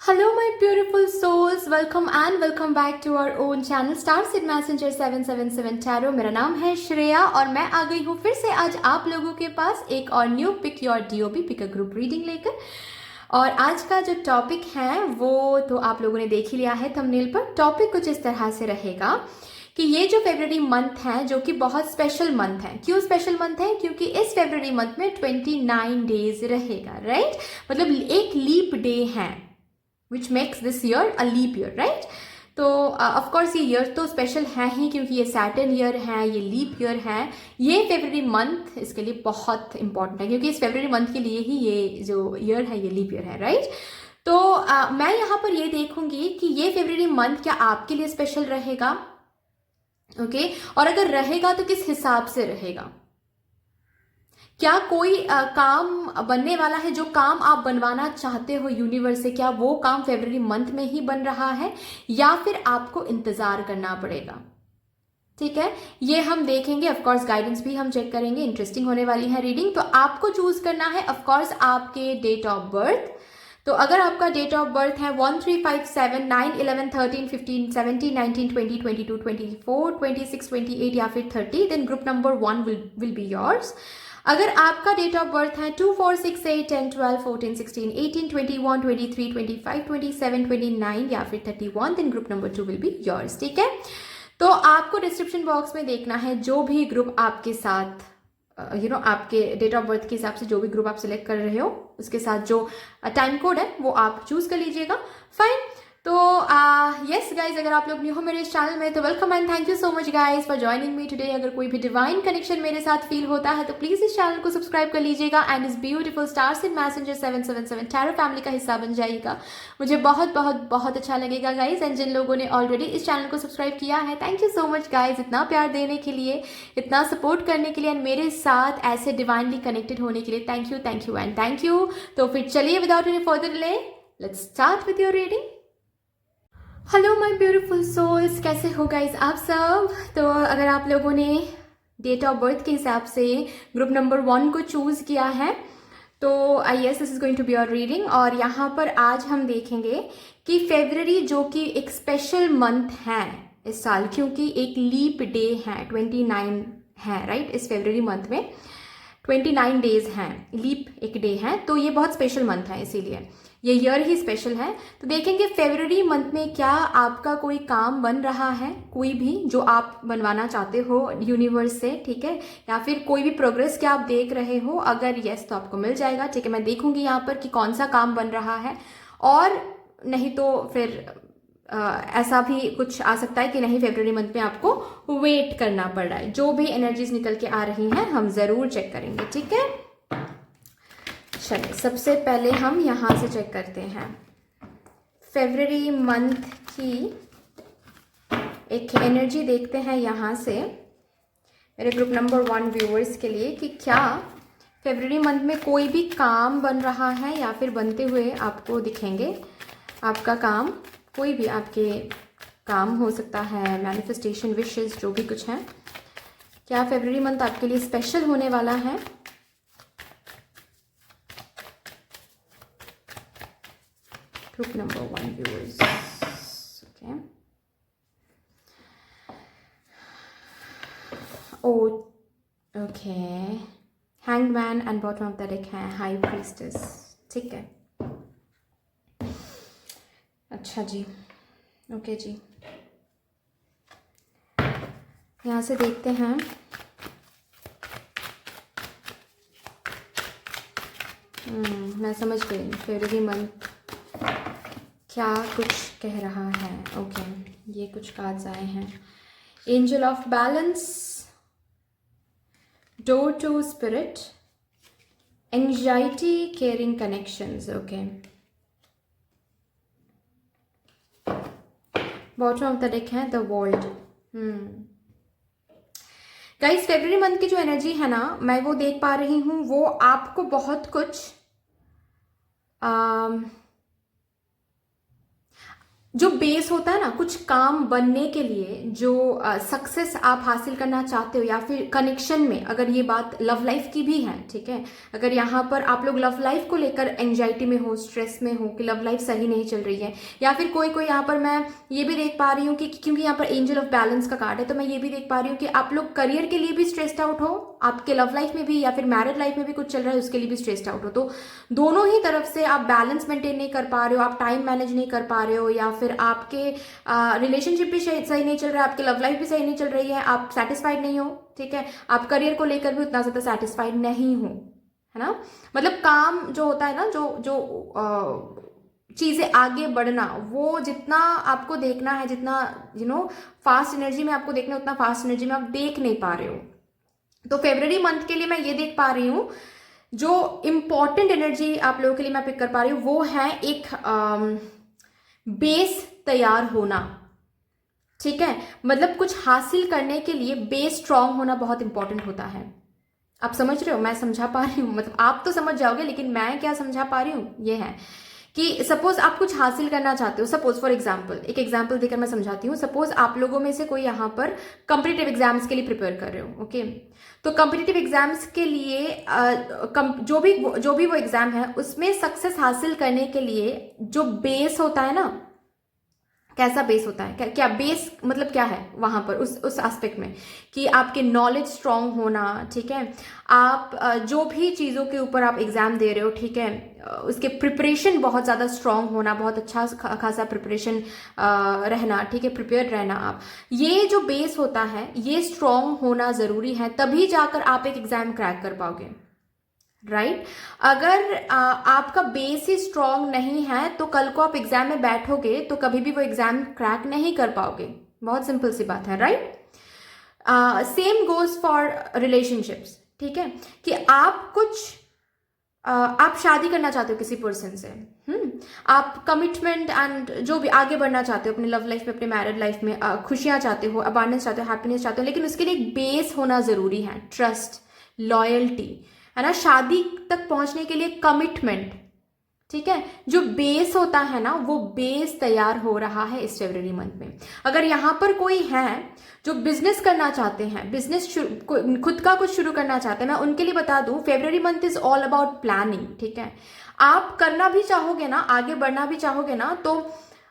Hello, my beautiful souls. Welcome back to our own channel Star Seed Messenger 777 Tarot. मेरा नाम है श्रेया और मैं आ गई हूँ फिर से आज आप लोगों के पास एक और new pick your DOB pick a group reading लेकर। और आज का जो टॉपिक है वो तो आप लोगों ने देख ही लिया है थंबनेल पर। टॉपिक कुछ इस तरह से रहेगा कि ये जो फेब्रुअरी मंथ है जो कि बहुत स्पेशल मंथ है। क्यों स्पेशल मंथ है? क्योंकि इस फेब्रुअरी मंथ में 29 डेज रहेगा, राइट? मतलब एक लीप डे है which makes this year a leap year, right? तो ऑफ कोर्स ये ईयर तो स्पेशल है ही क्योंकि ये सैटर्न ईयर है, ये लीप ईयर है। ये फेब्रुअरी मंथ इसके लिए बहुत इंपॉर्टेंट है क्योंकि इस फेब्रुअरी मंथ के लिए ही ये जो ईयर है ये लीप ईयर है, राइट? तो मैं यहाँ पर ये देखूंगी कि ये फेब्रुअरी मंथ क्या आपके लिए स्पेशल रहेगा, ओके? और अगर रहेगा तो किस हिसाब से रहेगा? क्या कोई काम बनने वाला है? जो काम आप बनवाना चाहते हो यूनिवर्स से, क्या वो काम फेब्रुअरी मंथ में ही बन रहा है या फिर आपको इंतजार करना पड़ेगा? ठीक है, ये हम देखेंगे। ऑफ कोर्स गाइडेंस भी हम चेक करेंगे। इंटरेस्टिंग होने वाली है रीडिंग। तो आपको चूज करना है ऑफ कोर्स आपके डेट ऑफ बर्थ। तो अगर आपका डेट ऑफ बर्थ है 1 3 5 7 9 11 13 15 17 19 20 22 24 26 28 या फिर 30, then group number 1 will be yours. अगर आपका डेट ऑफ बर्थ है 2 4 6 8 10 12 14 16 18 21 23 25 27 29 या फिर 31, then group number 2 will be yours. ठीक है, तो आपको डिस्क्रिप्शन बॉक्स में देखना है जो भी ग्रुप आपके साथ आपके डेट ऑफ बर्थ के हिसाब से जो भी ग्रुप आप सिलेक्ट कर रहे हो उसके साथ जो टाइम कोड है वो आप चूज कर लीजिएगा। फाइन। तो यस गाइज, अगर आप लोग न्यू हो मेरे इस चैनल में तो welcome and thank you so much guys for joining me today. अगर कोई भी डिवाइन कनेक्शन मेरे साथ फील होता है तो प्लीज इस चैनल को सब्सक्राइब कर लीजिएगा एंड इस beautiful star seed messenger 777 tarot family का हिस्सा बन जाइएगा। मुझे बहुत बहुत बहुत अच्छा लगेगा गाइज। एंड जिन लोगों ने ऑलरेडी इस चैनल को सब्सक्राइब किया है, thank you so much guys, इतना प्यार देने के लिए, इतना सपोर्ट करने के लिए एंड मेरे साथ ऐसे डिवाइनली कनेक्टेड होने के लिए thank you and thank you. तो फिर चलिए without any further delay let's start with your reading. Hello my beautiful souls, कैसे हो गाइज आप सब? तो अगर आप लोगों ने डेट ऑफ बर्थ के हिसाब से ग्रुप नंबर 1 को चूज किया है तो I yes this is going to be your reading. और यहाँ पर आज हम देखेंगे कि फेब्रुअरी जो कि एक स्पेशल मंथ है इस साल क्योंकि एक लीप डे है, 29 है, राइट? इस फेब्रुअरी मंथ में 29 डेज हैं, लीप एक डे है, तो ये बहुत स्पेशल मंथ है, इसीलिए ये ईयर ही स्पेशल है। तो देखेंगे फेब्रुअरी मंथ में क्या आपका कोई काम बन रहा है, कोई भी जो आप बनवाना चाहते हो यूनिवर्स से, ठीक है? या फिर कोई भी प्रोग्रेस क्या आप देख रहे हो, अगर यस तो आपको मिल जाएगा। ठीक है, मैं देखूंगी यहाँ पर कि कौन सा काम बन रहा है, और नहीं तो फिर ऐसा भी कुछ आ सकता है कि नहीं फेब्रुअरी मंथ में आपको वेट करना पड़ रहा है। जो भी एनर्जीज निकल के आ रही हैं हम जरूर चेक करेंगे, ठीक है? चलिए, सबसे पहले हम यहाँ से चेक करते हैं फेब्रुअरी मंथ की एक एनर्जी देखते हैं यहाँ से मेरे ग्रुप नंबर 1 व्यूअर्स के लिए कि क्या फेब्रुअरी मंथ में कोई भी काम बन रहा है या फिर बनते हुए आपको दिखेंगे। आपका काम, कोई भी आपके काम हो सकता है, मैनिफेस्टेशन, विशेस, जो भी कुछ है, क्या फेब्रुअरी मंथ आपके लिए स्पेशल होने वाला है? Group number 1 viewers. Okay. Oh, okay. Hanged Man and bottom of the deck है High Priestess. ठीक है, अच्छा जी, ओके जी। यहाँ से देखते हैं मैं समझ गई फेब्रुअरी मंथ क्या कुछ कह रहा है। ओके, ये कुछ कार्ड्स आए हैं। Angel of balance, door to spirit, anxiety, caring connections. Okay, bottom of the deck है the world. Guys, February month की जो एनर्जी है ना, मैं वो देख पा रही हूँ, वो आपको बहुत कुछ जो बेस होता है ना कुछ काम बनने के लिए, जो सक्सेस आप हासिल करना चाहते हो, या फिर कनेक्शन में, अगर ये बात लव लाइफ की भी है, ठीक है, अगर यहाँ पर आप लोग लव लाइफ को लेकर एंजाइटी में हो, स्ट्रेस में हो कि लव लाइफ सही नहीं चल रही है, या फिर कोई कोई यहाँ पर मैं ये भी देख पा रही हूँ कि क्योंकि यहाँ पर एंजल ऑफ बैलेंस का कार्ड है, तो मैं ये भी देख पा रही हूँ कि आप लोग करियर के लिए भी स्ट्रेस्ड आउट हो, आपके लव लाइफ में भी या फिर मैरिड लाइफ में भी कुछ चल रहा है उसके लिए भी स्ट्रेस्ड आउट हो। तो दोनों ही तरफ से आप बैलेंस मेंटेन नहीं कर पा रहे हो, आप टाइम मैनेज नहीं कर पा रहे हो, या फिर आपके रिलेशनशिप भी सही नहीं चल रहा है, आपकी लव लाइफ भी सही नहीं चल रही है, आप सेटिस्फाइड नहीं हो, ठीक है, आप करियर को लेकर भी उतना ज्यादा सेटिस्फाइड नहीं हो, है ना। मतलब काम जो होता है ना, जो जो चीजें आगे बढ़ना, वो जितना आपको देखना है, जितना फास्ट एनर्जी में आपको देखना है, उतना फास्ट एनर्जी में आप देख नहीं पा रहे हो। तो फरवरी मंथ के लिए मैं ये देख पा रही हूँ, जो इम्पॉर्टेंट एनर्जी आप लोगों के लिए मैं पिक कर पा रही हूँ वो है एक बेस तैयार होना, ठीक है। मतलब कुछ हासिल करने के लिए बेस स्ट्रांग होना बहुत इंपॉर्टेंट होता है। आप समझ रहे हो, मैं समझा पा रही हूँ, मतलब आप तो समझ जाओगे, लेकिन मैं क्या समझा पा रही हूँ ये है कि सपोज आप कुछ हासिल करना चाहते हो, सपोज फॉर एग्जाम्पल, एक एग्जाम्पल देकर मैं समझाती हूँ। सपोज आप लोगों में से कोई यहाँ पर कॉम्पिटिटिव एग्जाम्स के लिए प्रिपेयर कर रहे हो, ओके। तो कॉम्पिटिटिव एग्जाम्स के लिए जो भी वो एग्जाम है उसमें सक्सेस हासिल करने के लिए जो बेस होता है ना, कैसा बेस होता है, क्या बेस मतलब क्या है वहां पर उस एस्पेक्ट में कि आपके नॉलेज स्ट्रांग होना, ठीक है, आप जो भी चीज़ों के ऊपर आप एग्जाम दे रहे हो, ठीक है, उसके प्रिपरेशन बहुत ज़्यादा स्ट्रांग होना, बहुत अच्छा खासा प्रिपरेशन रहना, ठीक है, प्रिपेयर रहना आप, ये जो बेस होता है ये स्ट्रांग होना ज़रूरी है, तभी जाकर आप एक एग्जाम क्रैक कर पाओगे, राइट। अगर आपका बेस ही स्ट्रांग नहीं है तो कल को आप एग्जाम में बैठोगे तो कभी भी वो एग्जाम क्रैक नहीं कर पाओगे, बहुत सिंपल सी बात है, right. Same goes for relationships, ठीक है, कि आप कुछ आप शादी करना चाहते हो किसी पर्सन से, आप कमिटमेंट एंड जो भी आगे बढ़ना चाहते हो अपनी लव लाइफ में, अपने मैरिड लाइफ में, खुशियां चाहते हो, अबांडेंस चाहते हो, हैप्पीनेस चाहते हो, लेकिन उसके लिए एक बेस होना जरूरी है, ट्रस्ट, लॉयल्टी, है ना, शादी तक पहुंचने के लिए कमिटमेंट, ठीक है। जो बेस होता है ना वो बेस तैयार हो रहा है इस फरवरी मंथ में। अगर यहाँ पर कोई है जो बिजनेस करना चाहते हैं, बिजनेस खुद का कुछ शुरू करना चाहते हैं, मैं उनके लिए बता दूं February month is all about planning, ठीक है। आप करना भी चाहोगे ना, आगे बढ़ना भी चाहोगे ना, तो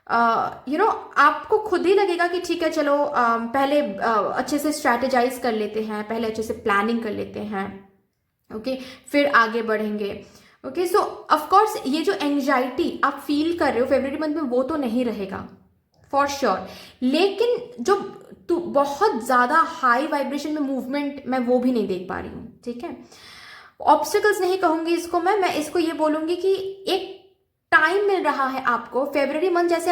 आपको खुद ही लगेगा कि ठीक है चलो पहले अच्छे से स्ट्रैटेजाइज कर लेते हैं, पहले अच्छे से प्लानिंग कर लेते हैं, ओके, फिर आगे बढ़ेंगे, ओके। सो ऑफ कोर्स ये जो एंजाइटी आप फील कर रहे हो फरवरी मंथ में वो तो नहीं रहेगा फॉर श्योर, लेकिन जो बहुत ज्यादा हाई वाइब्रेशन में मूवमेंट मैं वो भी नहीं देख पा रही हूँ, ठीक है। ऑब्स्टिकल्स नहीं कहूंगी इसको, मैं इसको ये बोलूंगी कि एक टाइम मिल रहा है आपको, फरवरी मंथ जैसे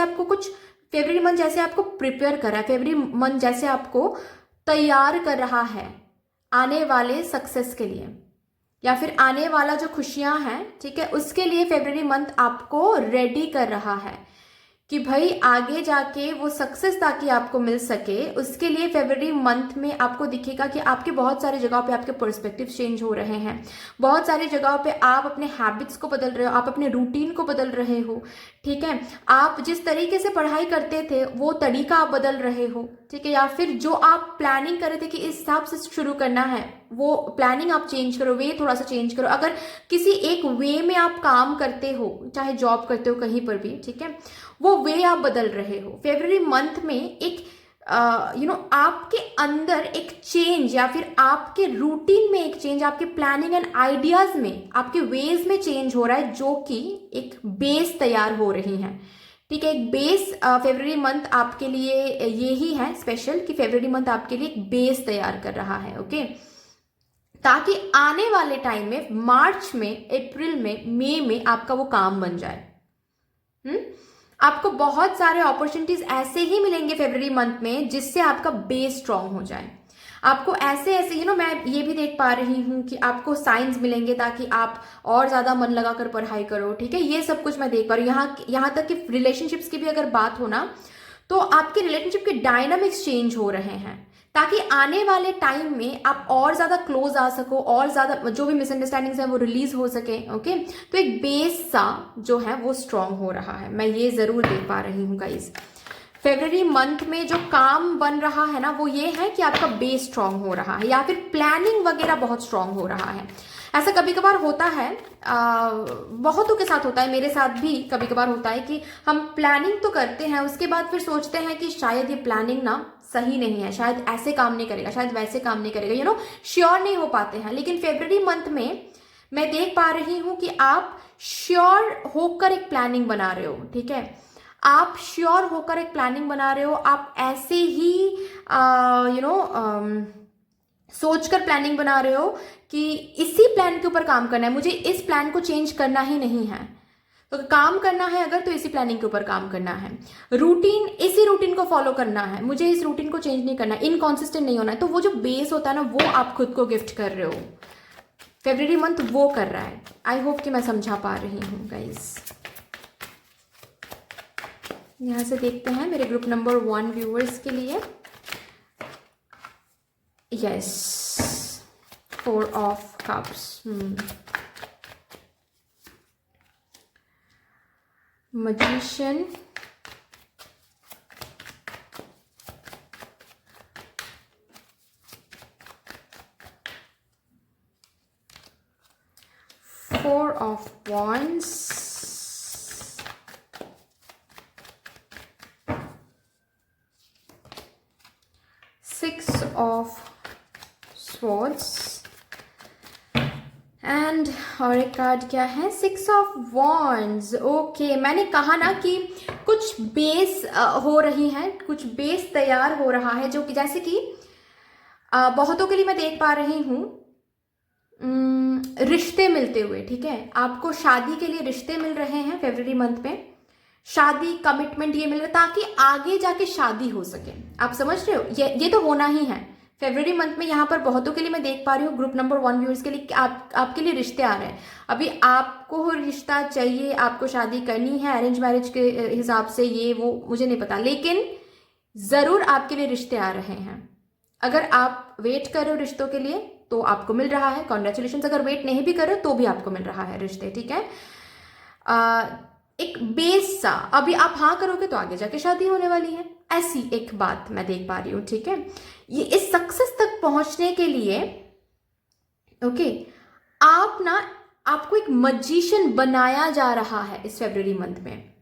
आपको प्रिपेयर कर रहा है, फरवरी मंथ जैसे आपको तैयार कर रहा है आने वाले सक्सेस के लिए, या फिर आने वाला जो खुशियां हैं, ठीक है, उसके लिए फरवरी मंथ आपको रेडी कर रहा है कि भाई आगे जाके वो सक्सेस ताकि आपको मिल सके, उसके लिए फरवरी मंथ में आपको दिखेगा कि आपके बहुत सारी जगहों पे आपके पर्सपेक्टिव चेंज हो रहे हैं, बहुत सारी जगहों पे आप अपने हैबिट्स को बदल रहे हो, आप अपने रूटीन को बदल रहे हो, ठीक है, आप जिस तरीके से पढ़ाई करते थे वो तरीका आप बदल रहे हो, ठीक है, या फिर जो आप प्लानिंग कर रहे थे कि इस हिसाब से शुरू करना है वो प्लानिंग आप चेंज करो, वे थोड़ा सा चेंज करो। अगर किसी एक वे में आप काम करते हो, चाहे जॉब करते हो कहीं पर भी, ठीक है, वो वे आप बदल रहे हो। फरवरी मंथ में एक आपके अंदर एक चेंज, या फिर आपके रूटीन में एक चेंज, आपके प्लानिंग एंड आइडियाज में, आपके वेज में चेंज हो रहा है, जो कि एक बेस तैयार हो रही है, ठीक है। एक बेस फरवरी मंथ आपके लिए ये ही है स्पेशल कि फरवरी मंथ आपके लिए एक बेस तैयार कर रहा है, ओके, ताकि आने वाले टाइम में मार्च में, अप्रैल में, मई में आपका वो काम बन जाए। आपको बहुत सारे अपॉर्चुनिटीज ऐसे ही मिलेंगे फरवरी मंथ में जिससे आपका बेस स्ट्रांग हो जाए। आपको ऐसे ऐसे मैं ये भी देख पा रही हूँ कि आपको साइंस मिलेंगे ताकि आप और ज्यादा मन लगाकर पढ़ाई करो, ठीक है, ये सब कुछ मैं देख पा रही हूँ। यहाँ तक कि रिलेशनशिप्स की भी अगर बात हो ना, तो आपके रिलेशनशिप के डायनामिक्स चेंज हो रहे हैं, ताकि आने वाले टाइम में आप और ज़्यादा क्लोज आ सको, और ज़्यादा जो भी मिसअंडरस्टैंडिंग्स है वो रिलीज हो सके। ओके, तो एक बेस सा जो है वो स्ट्रांग हो रहा है, मैं ये ज़रूर देख पा रही हूँ गाइज। फरवरी मंथ में जो काम बन रहा है ना वो ये है कि आपका बेस स्ट्रांग हो रहा है, या फिर प्लानिंग वगैरह बहुत स्ट्रांग हो रहा है। ऐसा कभी कभार होता है, बहुतों के साथ होता है, मेरे साथ भी कभी कभार होता है कि हम प्लानिंग तो करते हैं, उसके बाद फिर सोचते हैं कि शायद ये प्लानिंग ना सही नहीं है, शायद ऐसे काम नहीं करेगा, शायद वैसे काम नहीं करेगा, यू नो, श्योर नहीं हो पाते हैं। लेकिन फरवरी मंथ में मैं देख पा रही हूं कि आप श्योर होकर एक प्लानिंग बना रहे हो। ठीक है, आप श्योर होकर एक प्लानिंग बना रहे हो, आप ऐसे ही सोचकर प्लानिंग बना रहे हो कि इसी प्लान के ऊपर काम करना है, मुझे इस प्लान को चेंज करना ही नहीं है। तो काम करना है अगर, तो इसी प्लानिंग के ऊपर काम करना है, रूटीन, इसी रूटीन को फॉलो करना है, मुझे इस रूटीन को चेंज नहीं करना, इनकॉन्सिस्टेंट नहीं होना है। तो वो जो बेस होता है ना वो आप खुद को गिफ्ट कर रहे हो, फरवरी मंथ वो कर रहा है। आई होप कि मैं समझा पा रही हूँ गाइस। यहां से देखते हैं मेरे ग्रुप नंबर 1 व्यूअर्स के लिए। Yes, 4 of cups, magician, Four of Wands, Six of Swords, and और एक कार्ड क्या है, 6 ऑफ वॉन्ड्स। ओके, मैंने कहा ना कि कुछ बेस हो रही है, कुछ बेस तैयार हो रहा है, जो कि जैसे कि बहुतों के लिए मैं देख पा रही हूँ रिश्ते मिलते हुए। ठीक है, आपको शादी के लिए रिश्ते मिल रहे हैं फरवरी मंथ में, शादी, कमिटमेंट ये मिल रहा है ताकि आगे जाके शादी हो सके। आप समझ रहे हो, ये तो होना ही है फरवरी मंथ में। यहाँ पर बहुतों के लिए मैं देख पा रही हूँ, ग्रुप नंबर 1 व्यूअर्स के लिए आपके लिए रिश्ते आ रहे हैं। अभी आपको रिश्ता चाहिए, आपको शादी करनी है, अरेंज मैरिज के हिसाब से, ये वो मुझे नहीं पता, लेकिन जरूर आपके लिए रिश्ते आ रहे हैं। अगर आप वेट कर रहे हो रिश्तों के लिए तो आपको मिल रहा है, कॉन्ग्रेचुलेशन। अगर वेट नहीं भी कर रहे हो तो भी आपको मिल रहा है रिश्ते। ठीक है, एक बेस सा, अभी आप हाँ करोगे तो आगे जाके शादी होने वाली है, ऐसी एक बात मैं देख पा रही हूं। ठीक है, ये इस सक्सेस तक पहुंचने के लिए ओके, आपको एक मजिशियन बनाया जा रहा है इस फरवरी मंथ में।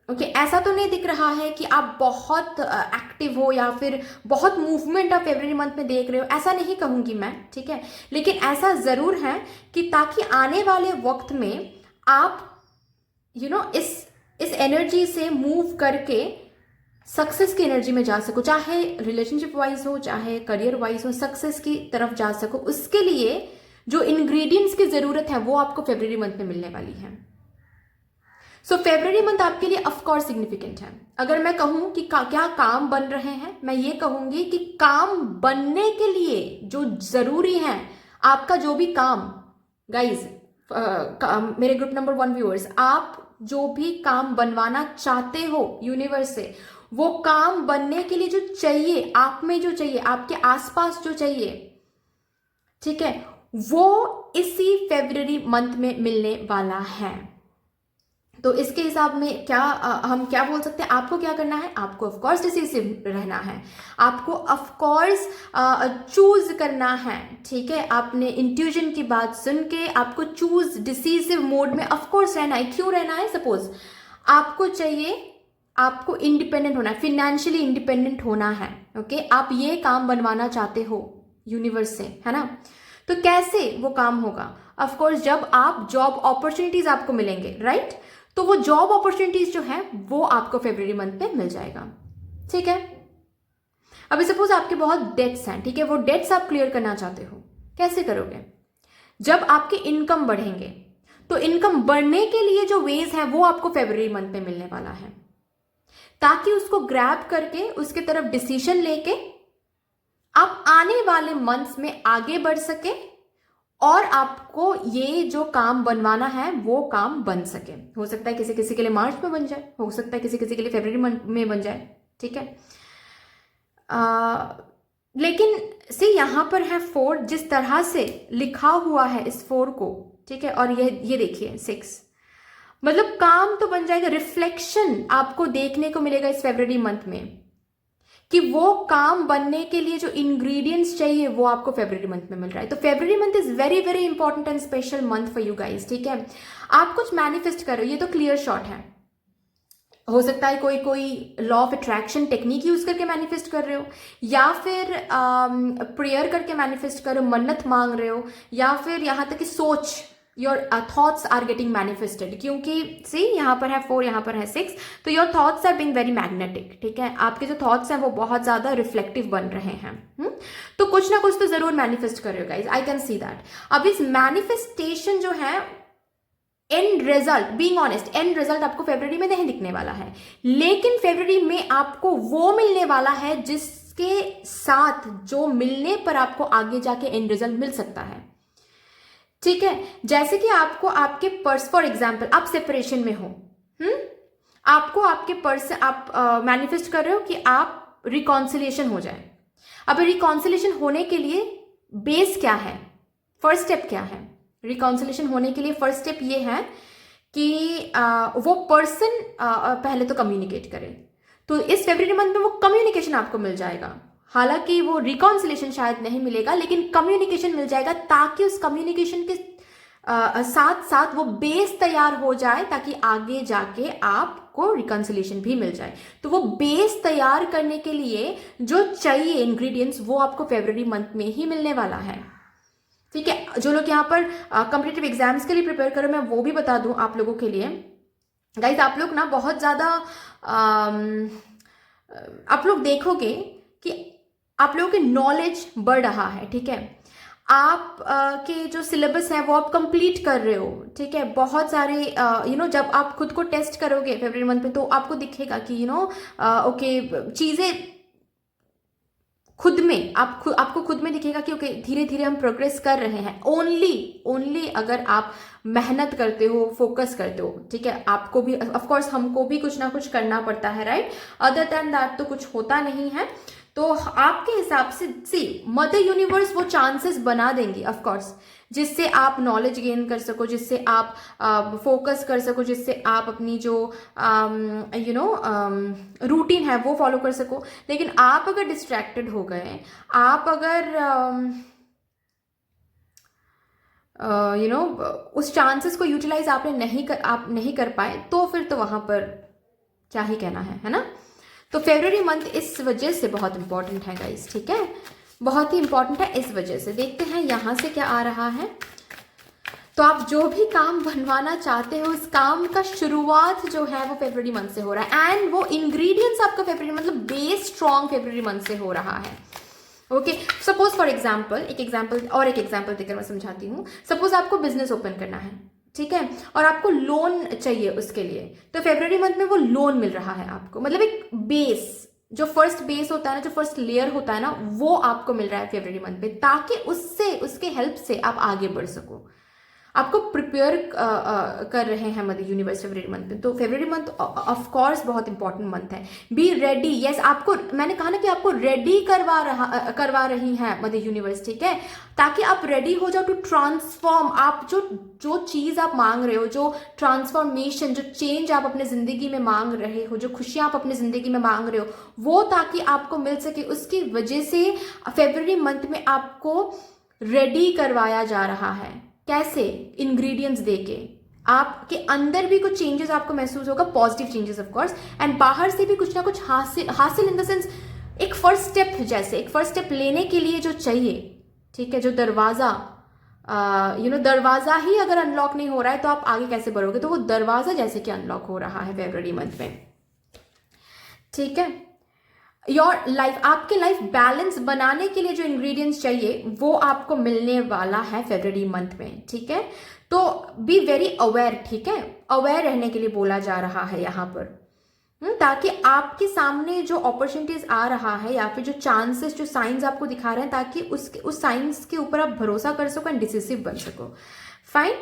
ओके, ऐसा तो नहीं दिख रहा है कि आप बहुत एक्टिव हो या फिर बहुत मूवमेंट आप फरवरी मंथ में देख रहे हो, ऐसा नहीं कहूंगी मैं। ठीक है, लेकिन ऐसा जरूर है कि ताकि आने वाले वक्त में आप इस एनर्जी से मूव करके सक्सेस की एनर्जी में जा सको, चाहे रिलेशनशिप वाइज हो, चाहे करियर वाइज हो, सक्सेस की तरफ जा सको। उसके लिए जो इंग्रेडिएंट्स की जरूरत है वो आपको फरवरी मंथ में मिलने वाली है। सो फरवरी मंथ आपके लिए ऑफकोर्स सिग्निफिकेंट है। अगर मैं कहूं कि क्या काम बन रहे हैं, मैं ये कहूंगी कि काम बनने के लिए जो जरूरी है, आपका जो भी काम गाइज, मेरे ग्रुप नंबर 1 व्यूअर्स, आप जो भी काम बनवाना चाहते हो यूनिवर्स से, वो काम बनने के लिए जो चाहिए, आप में जो चाहिए, आपके आसपास जो चाहिए, ठीक है, वो इसी फरवरी मंथ में मिलने वाला है। तो इसके हिसाब में हम क्या बोल सकते हैं, आपको क्या करना है, आपको ऑफकोर्स डिसीसिव रहना है, आपको ऑफकोर्स चूज करना है। ठीक है, आपने इंट्यूजन की बात सुन के आपको चूज डिसीसिव मोड में ऑफकोर्स रहना है। क्यों रहना है, सपोज आपको चाहिए, आपको इंडिपेंडेंट होना है, फिनेंशियली इंडिपेंडेंट होना है। ओके, आप ये काम बनवाना चाहते हो यूनिवर्स से, है ना। तो कैसे वो काम होगा, ऑफकोर्स जब आप जॉब अपॉर्चुनिटीज आपको मिलेंगे, राइट। तो वो जॉब अपॉर्चुनिटीज जो है वो आपको फरवरी मंथ में मिल जाएगा। ठीक है, अभी सपोज आपके बहुत डेट्स हैं, ठीक है, वो डेट्स आप क्लियर करना चाहते हो, कैसे करोगे, जब आपके इनकम बढ़ेंगे। तो इनकम बढ़ने के लिए जो वेज है वो आपको फरवरी मंथ में मिलने वाला है, ताकि उसको ग्रैब करके उसके तरफ डिसीजन लेके आप आने वाले मंथ्स में आगे बढ़ सके और आपको ये जो काम बनवाना है वो काम बन सके। हो सकता है किसी किसी के लिए मार्च में बन जाए, हो सकता है किसी किसी के लिए फरवरी में बन जाए। ठीक है, लेकिन से यहाँ पर है 4, जिस तरह से लिखा हुआ है इस 4 को, ठीक है, और ये देखिए 6, मतलब काम तो बन जाएगा। रिफ्लेक्शन आपको देखने को मिलेगा इस फरवरी मंथ में कि वो काम बनने के लिए जो इंग्रेडिएंट्स चाहिए वो आपको फरवरी मंथ में मिल रहा है। तो February month is very very important and special month for you guys, ठीक है। आप कुछ मैनिफेस्ट करो, ये तो क्लियर शॉट है। हो सकता है कोई law of attraction technique use करके मैनिफेस्ट कर रहे हो, या फिर प्रेयर करके मैनिफेस्ट कर रहे हो, मन्नत मांग रहे हो, या फिर यहाँ तक कि सोच, your thoughts are getting manifested, क्योंकि सी यहाँ पर है 4, यहाँ पर है 6, तो your thoughts are being very magnetic, ठीक है। आपके जो थॉट्स हैं वो बहुत ज्यादा रिफ्लेक्टिव बन रहे हैं। तो कुछ ना कुछ तो जरूर मैनिफेस्ट कर रहे हो guys, I can see that. अब इस मैनिफेस्टेशन जो है, and result, being honest, and result आपको फरवरी में नहीं दिखने वाला है, लेकिन फरवरी में आपको वो मिलने वाला है जिसके साथ, जो मिलने पर आपको आगे जाके एंड रिजल्ट मिल सकता है, ठीक है। जैसे कि आपको आपके पर्स, फॉर एग्जाम्पल आप सेपरेशन में हो, आपको आपके पर्स, आप मैनिफेस्ट कर रहे हो कि आप रिकॉन्सिलिएशन हो जाए। अब रिकॉन्सिलिएशन होने के लिए बेस क्या है, फर्स्ट स्टेप क्या है? रिकॉन्सिलेशन होने के लिए फर्स्ट स्टेप ये है कि वो पर्सन पहले तो कम्युनिकेट करे। तो इस फरवरी मंथ में वो कम्युनिकेशन आपको मिल जाएगा। हालांकि वो रिकॉन्सिलेशन शायद नहीं मिलेगा, लेकिन कम्युनिकेशन मिल जाएगा, ताकि उस कम्युनिकेशन के साथ साथ वो बेस तैयार हो जाए, ताकि आगे जाके आपको रिकॉन्सिलेशन भी मिल जाए। तो वो बेस तैयार करने के लिए जो चाहिए इंग्रेडिएंट्स, वो आपको फरवरी मंथ में ही मिलने वाला है, ठीक है। जो लोग यहाँ पर कॉम्पिटिटिव एग्जाम्स के लिए प्रिपेयर करो, मैं वो भी बता दूं आप लोगों के लिए गाइज, आप लोग ना बहुत ज़्यादा आप लोग देखोगे कि आप लोगों की नॉलेज बढ़ रहा है, ठीक है। आप के जो सिलेबस है वो आप कंप्लीट कर रहे हो, ठीक है। बहुत सारे जब आप खुद को टेस्ट करोगे फरवरी मंथ में, तो आपको दिखेगा कि ओके, चीज़ें खुद में आपको खुद में दिखेगा कि ओके, धीरे धीरे हम प्रोग्रेस कर रहे हैं। ओनली अगर आप मेहनत करते हो, फोकस करते हो, ठीक है। आपको भी, ऑफ कोर्स हमको भी कुछ ना कुछ करना पड़ता है, राइट। अदर देन दैट तो कुछ होता नहीं है। तो आपके हिसाब से सी मदर यूनिवर्स वो चांसेस बना देंगी, ऑफ कोर्स, जिससे आप नॉलेज गेन कर सको, जिससे आप फोकस कर सको, जिससे आप अपनी जो रूटीन है वो फॉलो कर सको। लेकिन आप अगर डिस्ट्रैक्टेड हो गए, आप अगर उस चांसेस को यूटिलाइज आप नहीं कर पाए, तो फिर तो वहां पर क्या ही कहना है ना। तो फरवरी मंथ इस वजह से बहुत इंपॉर्टेंट है गाइस, ठीक है, बहुत ही इंपॉर्टेंट है इस वजह से। देखते हैं यहां से क्या आ रहा है। तो आप जो भी काम बनवाना चाहते हो, उस काम का शुरुआत जो है वो फरवरी मंथ से हो रहा है, एंड वो इंग्रेडिएंट्स आपका फरवरी, मतलब बेस स्ट्रॉन्ग फरवरी मंथ से हो रहा है। ओके, सपोज फॉर एग्जाम्पल, एक एग्जाम्पल देकर मैं समझाती हूँ। सपोज आपको बिजनेस ओपन करना है, ठीक है, और आपको लोन चाहिए उसके लिए, तो फरवरी मंथ में वो लोन मिल रहा है आपको, मतलब एक बेस, जो फर्स्ट बेस होता है ना, जो फर्स्ट लेयर होता है ना, वो आपको मिल रहा है फरवरी मंथ में, ताकि उसके हेल्प से आप आगे बढ़ सको। आपको प्रिपेयर कर रहे हैं मदर यूनिवर्स फरवरी मंथ में। तो फरवरी मंथ ऑफ कोर्स बहुत इंपॉर्टेंट मंथ है। बी रेडी, यस, आपको मैंने कहा ना कि आपको रेडी करवा रही है मदर यूनिवर्स, ठीक है, ताकि आप रेडी हो जाओ टू ट्रांसफॉर्म। आप जो चीज आप मांग रहे हो, जो ट्रांसफॉर्मेशन, जो चेंज आप अपने जिंदगी में मांग रहे हो, जो खुशियां आप अपने जिंदगी में मांग रहे हो, वो ताकि आपको मिल सके, उसकी वजह से फरवरी मंथ में आपको रेडी करवाया जा रहा है। कैसे? इंग्रेडिएंट्स देके। आपके अंदर भी कुछ चेंजेस आपको महसूस होगा, positive changes of course, and बाहर से भी कुछ ना कुछ हासिल इन द सेंस एक फर्स्ट स्टेप, जैसे एक फर्स्ट स्टेप लेने के लिए जो चाहिए, ठीक है, जो दरवाजा दरवाजा ही अगर अनलॉक नहीं हो रहा है तो आप आगे कैसे बढ़ोगे? तो वो दरवाजा जैसे कि अनलॉक हो रहा है फरवरी मंथ में, ठीक है। योर लाइफ, आपके लाइफ बैलेंस बनाने के लिए जो इंग्रेडिएंट्स चाहिए वो आपको मिलने वाला है फरवरी मंथ में, ठीक है। तो बी वेरी अवेयर, ठीक है, अवेयर रहने के लिए बोला जा रहा है यहाँ पर, ताकि आपके सामने जो अपॉर्चुनिटीज आ रहा है या फिर जो चांसेस, जो साइंस आपको दिखा रहे हैं, ताकि उस साइंस के ऊपर आप भरोसा कर सको एंड डिसिसिव बन सको। फाइन,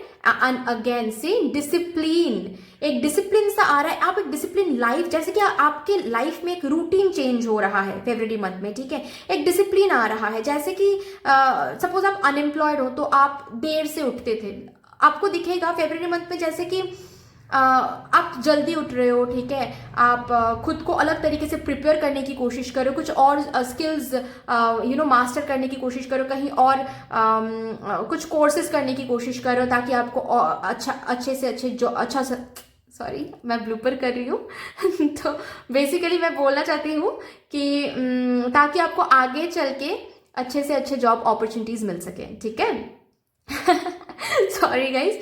एंड अगेन से डिसिप्लिन, एक डिसिप्लिन सा आ रहा है, आप एक डिसिप्लिन लाइफ, जैसे कि आपके लाइफ में एक रूटीन चेंज हो रहा है फरवरी मंथ में, ठीक है, एक डिसिप्लिन आ रहा है। जैसे कि सपोज आप अनएम्प्लॉयड हो तो आप देर से उठते थे, आपको दिखेगा फरवरी मंथ में जैसे कि आप जल्दी उठ रहे हो, ठीक है, आप खुद को अलग तरीके से प्रिपेयर करने की कोशिश करो, कुछ और स्किल्स मास्टर करने की कोशिश करो, कहीं और कुछ कोर्सेज करने की कोशिश करो, ताकि आपको सॉरी मैं ब्लूपर कर रही हूँ तो बेसिकली मैं बोलना चाहती हूँ कि ताकि आपको आगे चल के अच्छे से अच्छे जॉब अपॉर्चुनिटीज मिल सके, ठीक है। सॉरी गाइज,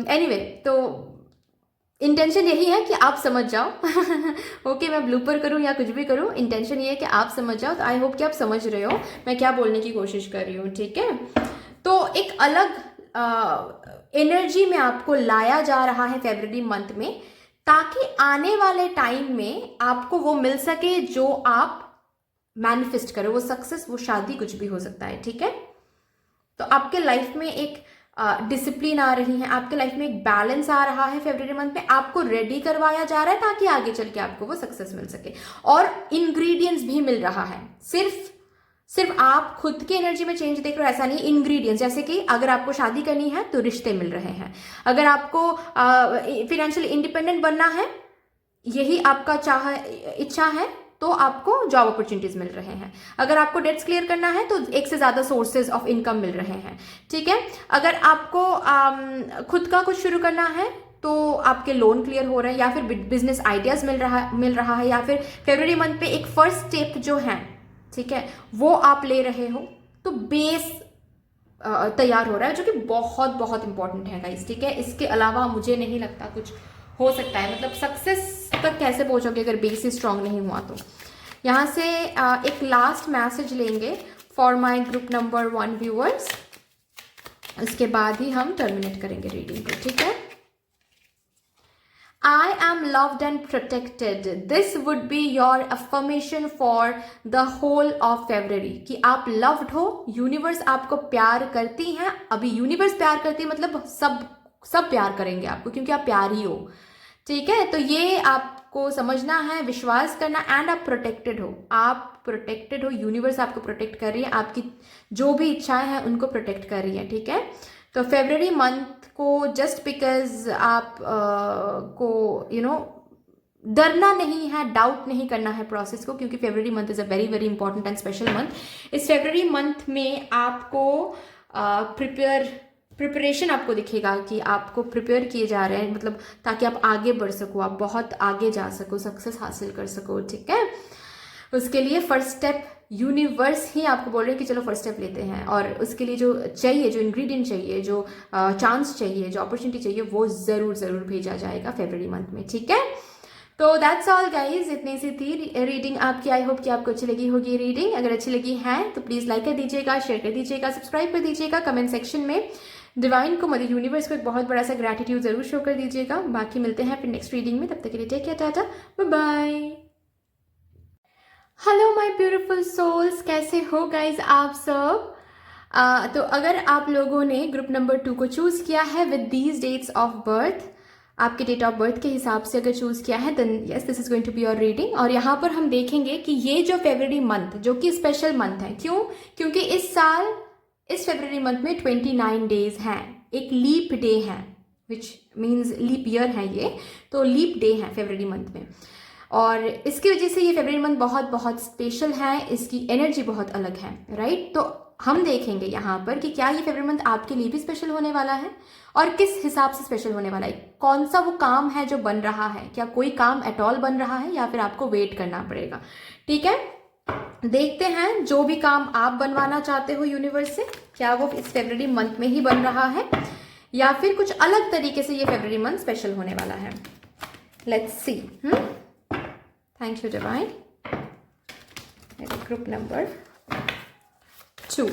एनीवे, तो इंटेंशन यही है कि आप समझ जाओ। ओके, मैं ब्लूपर करूं या कुछ भी करूं, इंटेंशन ये है कि आप समझ जाओ। तो आई होप कि आप समझ रहे हो मैं क्या बोलने की कोशिश कर रही हूँ, ठीक है। तो एक अलग एनर्जी में आपको लाया जा रहा है फरवरी मंथ में, ताकि आने वाले टाइम में आपको वो मिल सके जो आप मैनिफेस्ट करो, वो सक्सेस, वो शादी, कुछ भी हो सकता है, ठीक है। तो आपके लाइफ में एक डिसिप्लिन आ रही है, आपके लाइफ में एक बैलेंस आ रहा है फरवरी मंथ में, आपको रेडी करवाया जा रहा है ताकि आगे चल के आपको वो सक्सेस मिल सके। और इंग्रेडिएंट्स भी मिल रहा है, सिर्फ आप खुद की एनर्जी में चेंज देख रहे हो ऐसा नहीं, इंग्रेडिएंट्स, जैसे कि अगर आपको शादी करनी है तो रिश्ते मिल रहे हैं, अगर आपको फाइनेंशियली इंडिपेंडेंट बनना है, यही आपका इच्छा है, तो आपको जॉब अपॉर्चुनिटीज मिल रहे हैं, अगर आपको डेट्स क्लियर करना है तो एक से ज्यादा सोर्सेज ऑफ इनकम मिल रहे हैं, ठीक है। अगर आपको खुद का कुछ शुरू करना है तो आपके लोन क्लियर हो रहे हैं, या फिर बिजनेस आइडियाज मिल रहा है, या फिर फरवरी मंथ पे एक फर्स्ट स्टेप जो है, ठीक है, वो आप ले रहे हो, तो बेस तैयार हो रहा है, जो कि बहुत बहुत इंपॉर्टेंट है गाइस, ठीक है। इसके अलावा मुझे नहीं लगता कुछ हो सकता है, मतलब सक्सेस तक कैसे पहुंचोगे अगर बेस ही स्ट्रांग नहीं हुआ तो। यहाँ से एक लास्ट मैसेज लेंगे for my group number 1 viewers, इसके बाद ही हम टर्मिनेट करेंगे रीडिंग को, ठीक है। I am loved and protected. This would be your affirmation for the whole of February. कि आप loved हो, यूनिवर्स आपको प्यार करती हैं, अभी यूनिवर्स प्यार करती है, मतलब सब प्यार करेंगे आपको, क्योंकि आप प्यारी हो, ठीक है। तो ये आपको समझना है, विश्वास करना, एंड आप प्रोटेक्टेड हो, यूनिवर्स आपको प्रोटेक्ट कर रही है, आपकी जो भी इच्छाएं हैं उनको प्रोटेक्ट कर रही है, ठीक है। तो फरवरी मंथ को जस्ट बिकॉज आप को डरना नहीं है, डाउट नहीं करना है प्रोसेस को, क्योंकि February month is a very very important and special month. इस फरवरी मंथ में आपको प्रिपरेशन आपको दिखेगा कि आपको प्रिपेयर किए जा रहे हैं, मतलब ताकि आप आगे बढ़ सको, आप बहुत आगे जा सको, सक्सेस हासिल कर सको, ठीक है। उसके लिए फर्स्ट स्टेप यूनिवर्स ही आपको बोल रहे हैं कि चलो फर्स्ट स्टेप लेते हैं, और उसके लिए जो चाहिए, जो इंग्रेडिएंट चाहिए, जो चांस चाहिए, जो अपॉर्चुनिटी चाहिए, वो ज़रूर भेजा जाएगा फरवरी मंथ में, ठीक है। तो दैट्स ऑल गाइज, इतनी सी थी रीडिंग आपकी। आई होप कि आपको अच्छी लगी होगी रीडिंग। अगर अच्छी लगी है तो प्लीज़ लाइक कर दीजिएगा, शेयर कर दीजिएगा, सब्सक्राइब कर दीजिएगा, कमेंट सेक्शन में डिवाइन को, मदर यूनिवर्स को एक बहुत बड़ा सा ग्रैटिट्यूड जरूर शो कर दीजिएगा। बाकी मिलते हैं फिर नेक्स्ट रीडिंग में, तब तक के लिए take care, tata, bye bye. Hello my beautiful souls, कैसे हो गाइज आप सब। तो अगर आप लोगों ने ग्रुप नंबर 2 को चूज़ किया है with these dates of birth, आपके डेट ऑफ बर्थ के हिसाब से अगर चूज़ किया है, then yes, this is going to be your reading. और यहाँ पर हम देखेंगे कि ये जो फरवरी मंथ, जो कि स्पेशल मंथ है, क्यों? क्योंकि इस साल इस फरवरी मंथ में 29 डेज हैं, एक लीप डे है, विच मीन्स लीप ईयर है ये, तो लीप डे है फरवरी मंथ में, और इसकी वजह से ये फरवरी मंथ बहुत बहुत स्पेशल है, इसकी एनर्जी बहुत अलग है, राइट। तो हम देखेंगे यहाँ पर कि क्या ये फरवरी मंथ आपके लिए भी स्पेशल होने वाला है, और किस हिसाब से स्पेशल होने वाला है, कौन सा वो काम है जो बन रहा है, क्या कोई काम एट ऑल बन रहा है, या फिर आपको वेट करना पड़ेगा, ठीक है। देखते हैं जो भी काम आप बनवाना चाहते हो यूनिवर्स से, क्या वो इस फरवरी मंथ में ही बन रहा है, या फिर कुछ अलग तरीके से ये फरवरी मंथ स्पेशल होने वाला है। Let's see. Thank you divine. Group number 2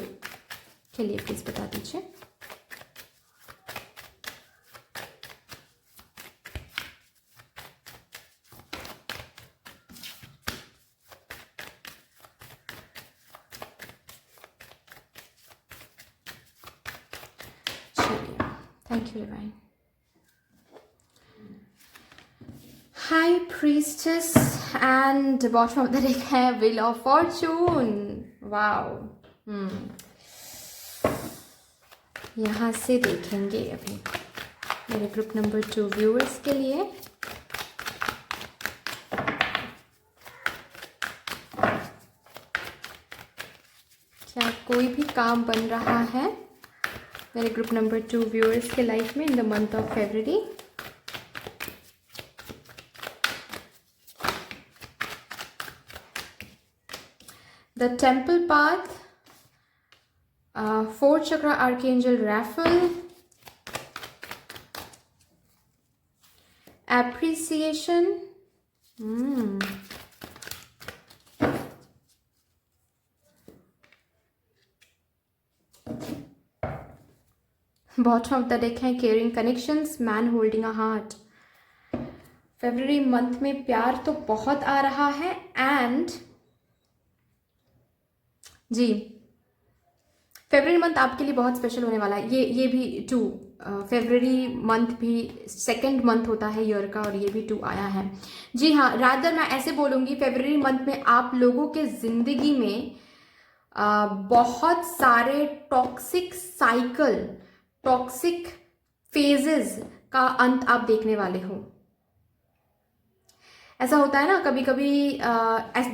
के लिए प्लीज बता दीजिए। Thank you divine. High priestess and bottom of the deck है व्हील ऑफ फॉर्चून। वाओ। यहाँ से देखेंगे अभी मेरे ग्रुप नंबर 2 व्यूअर्स के लिए। क्या कोई भी काम बन रहा है मेरे ग्रुप नंबर 2 व्यूअर्स के लाइफ में in the month of February? The temple path, 4th chakra archangel Raphael, appreciation, bottom of the deck है caring connections, man holding a heart. फरवरी मंथ में प्यार तो बहुत आ रहा है एंड जी फरवरी मंथ आपके लिए बहुत स्पेशल होने वाला है। ये भी 2 फरवरी मंथ भी 2nd मंथ होता है ईयर का और ये भी 2 आया है। जी हाँ, रादर मैं ऐसे बोलूँगी फरवरी मंथ में आप लोगों के ज़िंदगी में बहुत सारे टॉक्सिक साइकिल, टॉक्सिक फेजेस का अंत आप देखने वाले हो। ऐसा होता है ना कभी कभी,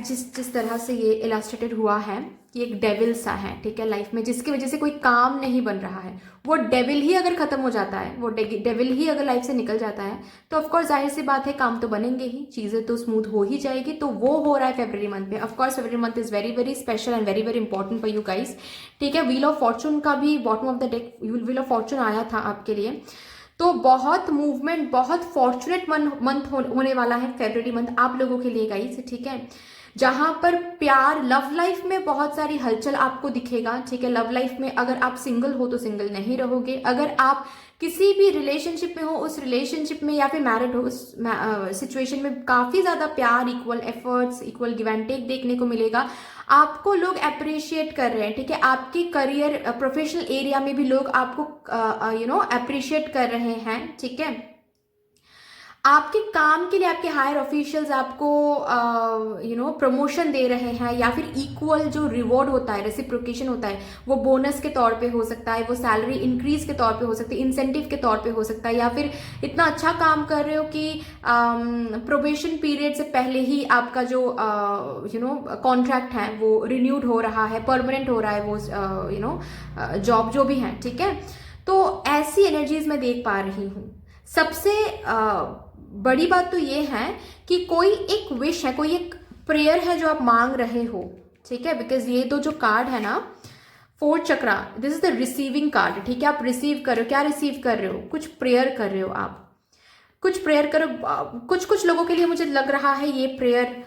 जिस तरह से ये इलास्ट्रेटेड हुआ है कि एक डेविल सा है, ठीक है, लाइफ में, जिसकी वजह से कोई काम नहीं बन रहा है। वो डेविल ही अगर खत्म हो जाता है, वो डेविल ही अगर लाइफ से निकल जाता है तो ऑफकोर्स जाहिर सी बात है काम तो बनेंगे ही, चीज़ें तो स्मूथ हो ही जाएगी। तो वो हो रहा है फरवरी मंथ में। Of course February month is very very special and very very important for you guys, ठीक है। व्हील ऑफ फॉर्चून का भी bottom of the deck wheel of Fortune आया था आपके लिए। तो बहुत मूवमेंट, बहुत फॉर्चुनेट मंथ होने वाला है फरवरी मंथ आप लोगों के लिए गाइस, ठीक है। जहां पर प्यार, लव लाइफ में बहुत सारी हलचल आपको दिखेगा, ठीक है। लव लाइफ में अगर आप सिंगल हो तो सिंगल नहीं रहोगे, अगर आप किसी भी रिलेशनशिप में हो, उस रिलेशनशिप में या फिर मैरिड हो, उस सिचुएशन में काफ़ी ज़्यादा प्यार, equal efforts, equal give and take देखने को मिलेगा। आपको लोग अप्रिशिएट कर रहे हैं, ठीक है। आपके करियर, प्रोफेशनल एरिया में भी लोग आपको अप्रिशिएट कर रहे हैं, ठीक है। आपके काम के लिए आपके हायर ऑफिशियल्स आपको प्रमोशन दे रहे हैं, या फिर इक्वल जो रिवॉर्ड होता है, रेसिप्रोकेशन होता है, वो बोनस के तौर पे हो सकता है, वो सैलरी इंक्रीज के तौर पे हो सकती है, इंसेंटिव के तौर पे हो सकता है, या फिर इतना अच्छा काम कर रहे हो कि प्रोबेशन पीरियड से पहले ही आपका जो कॉन्ट्रैक्ट है वो रिन्यूड हो रहा है, परमानेंट हो रहा है वो जॉब जो भी है, ठीक है। तो ऐसी एनर्जीज मैं देख पा रही हूँ। सबसे बड़ी बात तो ये है कि कोई एक विश है, कोई एक प्रेयर है जो आप मांग रहे हो, ठीक है। बिकॉज ये दो जो कार्ड है ना, 4th chakra, this is the receiving card, ठीक है। आप रिसीव कर रहे हो, क्या रिसीव कर रहे हो? कुछ प्रेयर कर रहे हो आप, कुछ प्रेयर करो। कुछ लोगों के लिए मुझे लग रहा है ये प्रेयर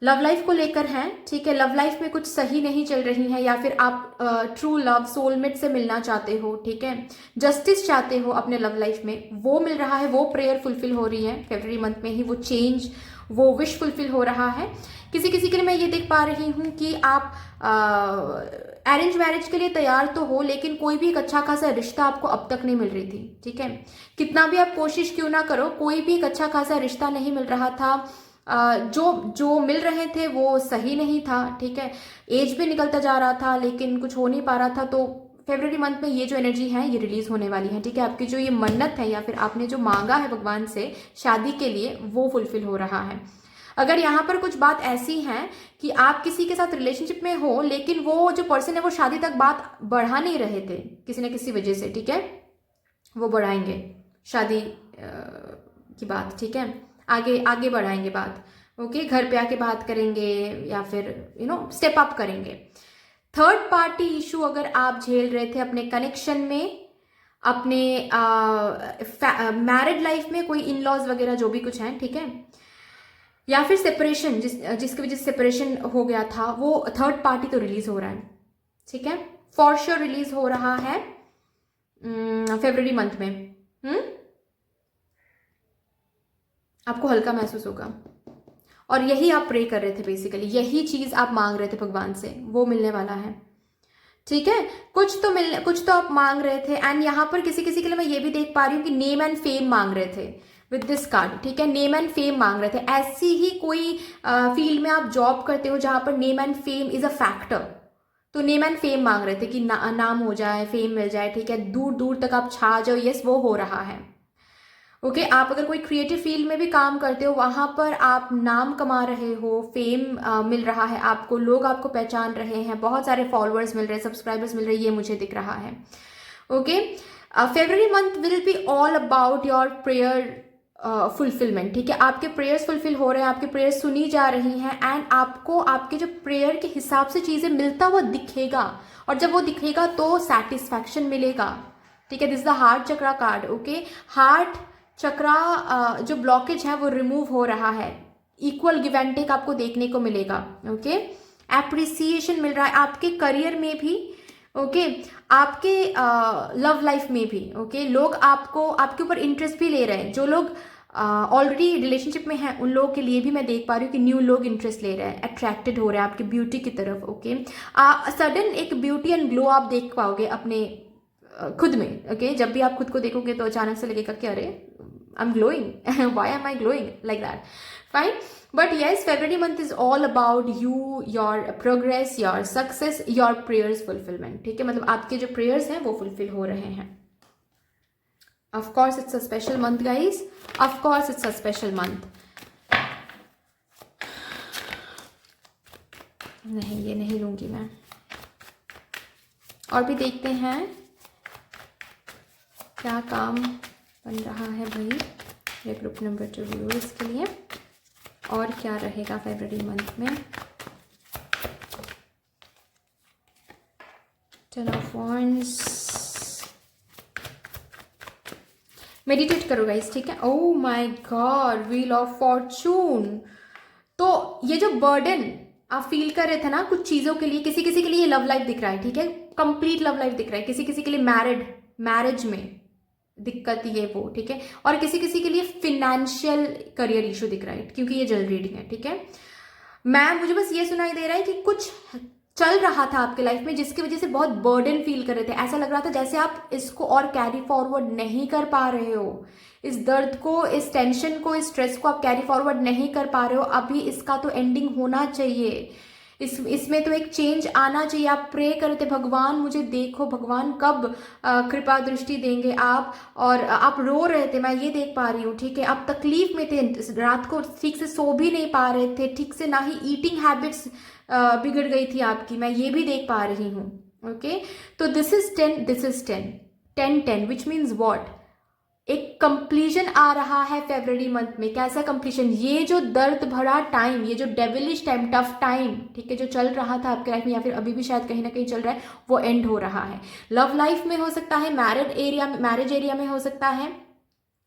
लव लाइफ को लेकर है, ठीक है। लव लाइफ में कुछ सही नहीं चल रही है, या फिर आप ट्रू लव, सोलमेट से मिलना चाहते हो, ठीक है। जस्टिस चाहते हो अपने लव लाइफ में, वो मिल रहा है, वो प्रेयर फुलफिल हो रही है फरवरी मंथ में ही, वो चेंज, वो विश फुलफिल हो रहा है। किसी किसी के लिए मैं ये देख पा रही हूँ कि आप अरेंज मैरिज के लिए तैयार तो हो, लेकिन कोई भी एक अच्छा खासा रिश्ता आपको अब तक नहीं मिल रही थी, ठीक है। कितना भी आप कोशिश क्यों ना करो, कोई भी एक अच्छा खासा रिश्ता नहीं मिल रहा था। जो मिल रहे थे वो सही नहीं था, ठीक है। एज भी निकलता जा रहा था लेकिन कुछ हो नहीं पा रहा था। तो फरवरी मंथ में ये जो एनर्जी है ये रिलीज होने वाली है, ठीक है। आपकी जो ये मन्नत है या फिर आपने जो मांगा है भगवान से शादी के लिए, वो फुलफिल हो रहा है। अगर यहाँ पर कुछ बात ऐसी है कि आप किसी के साथ रिलेशनशिप में हो, लेकिन वो जो पर्सन है वो शादी तक बात बढ़ा नहीं रहे थे किसी न किसी वजह से, ठीक है, वो बढ़ाएंगे शादी की बात, ठीक है। आगे बढ़ाएंगे बात, ओके। घर पे आके बात करेंगे या फिर स्टेप अप करेंगे। थर्ड पार्टी इशू अगर आप झेल रहे थे अपने कनेक्शन में, अपने मैरिड लाइफ में, कोई इन लॉज वगैरह जो भी कुछ है, ठीक है, या फिर सेपरेशन, जिसकी वजह से सेपरेशन हो गया था, वो थर्ड पार्टी तो रिलीज हो रहा है, ठीक है। फॉर श्योर रिलीज हो रहा है फरवरी मंथ में। आपको हल्का महसूस होगा, और यही आप प्रे कर रहे थे, बेसिकली यही चीज आप मांग रहे थे भगवान से, वो मिलने वाला है, ठीक है। कुछ तो आप मांग रहे थे। एंड यहाँ पर किसी किसी के लिए मैं ये भी देख पा रही हूँ कि नेम एंड फेम मांग रहे थे, विद दिस कार्ड, ठीक है। नेम एंड फेम मांग रहे थे, ऐसी ही कोई फील्ड में आप जॉब करते हो जहां पर name and fame is a factor, तो नेम एंड फेम मांग रहे थे कि नाम हो जाए, फेम मिल जाए, ठीक है, दूर दूर तक आप छा जाओ। यस, वो हो रहा है। ओके आप अगर कोई क्रिएटिव फील्ड में भी काम करते हो, वहां पर आप नाम कमा रहे हो, फेम मिल रहा है आपको, लोग आपको पहचान रहे हैं, बहुत सारे फॉलोअर्स मिल रहे हैं, सब्सक्राइबर्स मिल रहे हैं, ये मुझे दिख रहा है। Okay February month will be all about your prayer fulfilment, ठीक है। आपके प्रेयर्स फुलफिल हो रहे हैं, आपके प्रेयर्स सुनी जा रही हैं, एंड आपको आपके जो प्रेयर के हिसाब से चीजें मिलता हुआ दिखेगा, और जब वो दिखेगा तो सेटिस्फैक्शन मिलेगा, ठीक है। This is the heart chakra card. Okay heart chakra जो ब्लॉकेज है वो रिमूव हो रहा है, इक्वल गिव एंड टेक आपको देखने को मिलेगा। ओके एप्रिसिएशन मिल रहा है आपके करियर में भी, ओके आपके लव लाइफ में भी। ओके लोग आपको आपके ऊपर इंटरेस्ट भी ले रहे हैं, जो लोग ऑलरेडी रिलेशनशिप में हैं उन लोगों के लिए भी मैं देख पा रही हूँ कि न्यू लोग इंटरेस्ट ले रहे हैं, अट्रैक्टेड हो रहे हैं आपकी ब्यूटी की तरफ। ओके सडन एक ब्यूटी एंड ग्लो आप देख पाओगे अपने खुद में। ओके जब भी आप खुद को देखोगे तो अचानक से लगेगा कि अरे I am glowing, why am I glowing like that, fine. But yes February month is all about you, your progress, your success, your prayers fulfilment, ठीक है। मतलब आपके जो प्रेयर्स हैं वो फुलफिल हो रहे हैं। Of course it's a special month guys, of course it's a special month. नहीं ये नहीं लूंगी मैं, और भी देखते हैं क्या काम बन रहा है भाई ये ग्रुप नंबर 2 व्यूअर्स के लिए, और क्या रहेगा फरवरी मंथ में। 10 ऑफ wands, मेडिटेट करो गाइस, ठीक है। Oh my God, wheel of Fortune. तो ये जो बर्डन आप फील कर रहे थे ना कुछ चीजों के लिए, किसी किसी के लिए लव लाइफ दिख रहा है, ठीक है, कंप्लीट लव लाइफ दिख रहा है, किसी किसी के लिए मैरिज में दिक्कत ये वो, ठीक है, और किसी किसी के लिए फिनेंशियल करियर इशू दिख रहा है, क्योंकि ये जल रीडिंग है, ठीक है। मुझे बस ये सुनाई दे रहा है कि कुछ चल रहा था आपके लाइफ में जिसकी वजह से बहुत बर्डन फील कर रहे थे, ऐसा लग रहा था जैसे आप इसको और कैरी फॉरवर्ड नहीं कर पा रहे हो, इस दर्द को, इस टेंशन को, इस स्ट्रेस को आप कैरी फॉरवर्ड नहीं कर पा रहे हो, अभी इसका तो एंडिंग होना चाहिए, इसमें तो एक चेंज आना चाहिए। आप प्रे कर रहे थे भगवान मुझे देखो, भगवान कब कृपा दृष्टि देंगे आप, और आप रो रहे थे, मैं ये देख पा रही हूँ, ठीक है। आप तकलीफ में थे, रात को ठीक से सो भी नहीं पा रहे थे, ठीक से ना ही ईटिंग हैबिट्स बिगड़ गई थी आपकी, मैं ये भी देख पा रही हूँ। ओके तो this is 10 which means what, एक कंप्लीशन आ रहा है फेब्रुअरी मंथ में। कैसा कंप्लीशन, ये जो दर्द भरा टाइम, ये जो डेविलिश टाइम, टफ टाइम, ठीक है, जो चल रहा था आपके लाइफ में या फिर अभी भी शायद कहीं ना कहीं चल रहा है, वो एंड हो रहा है। लव लाइफ में हो सकता है, मैरिज एरिया में हो सकता है,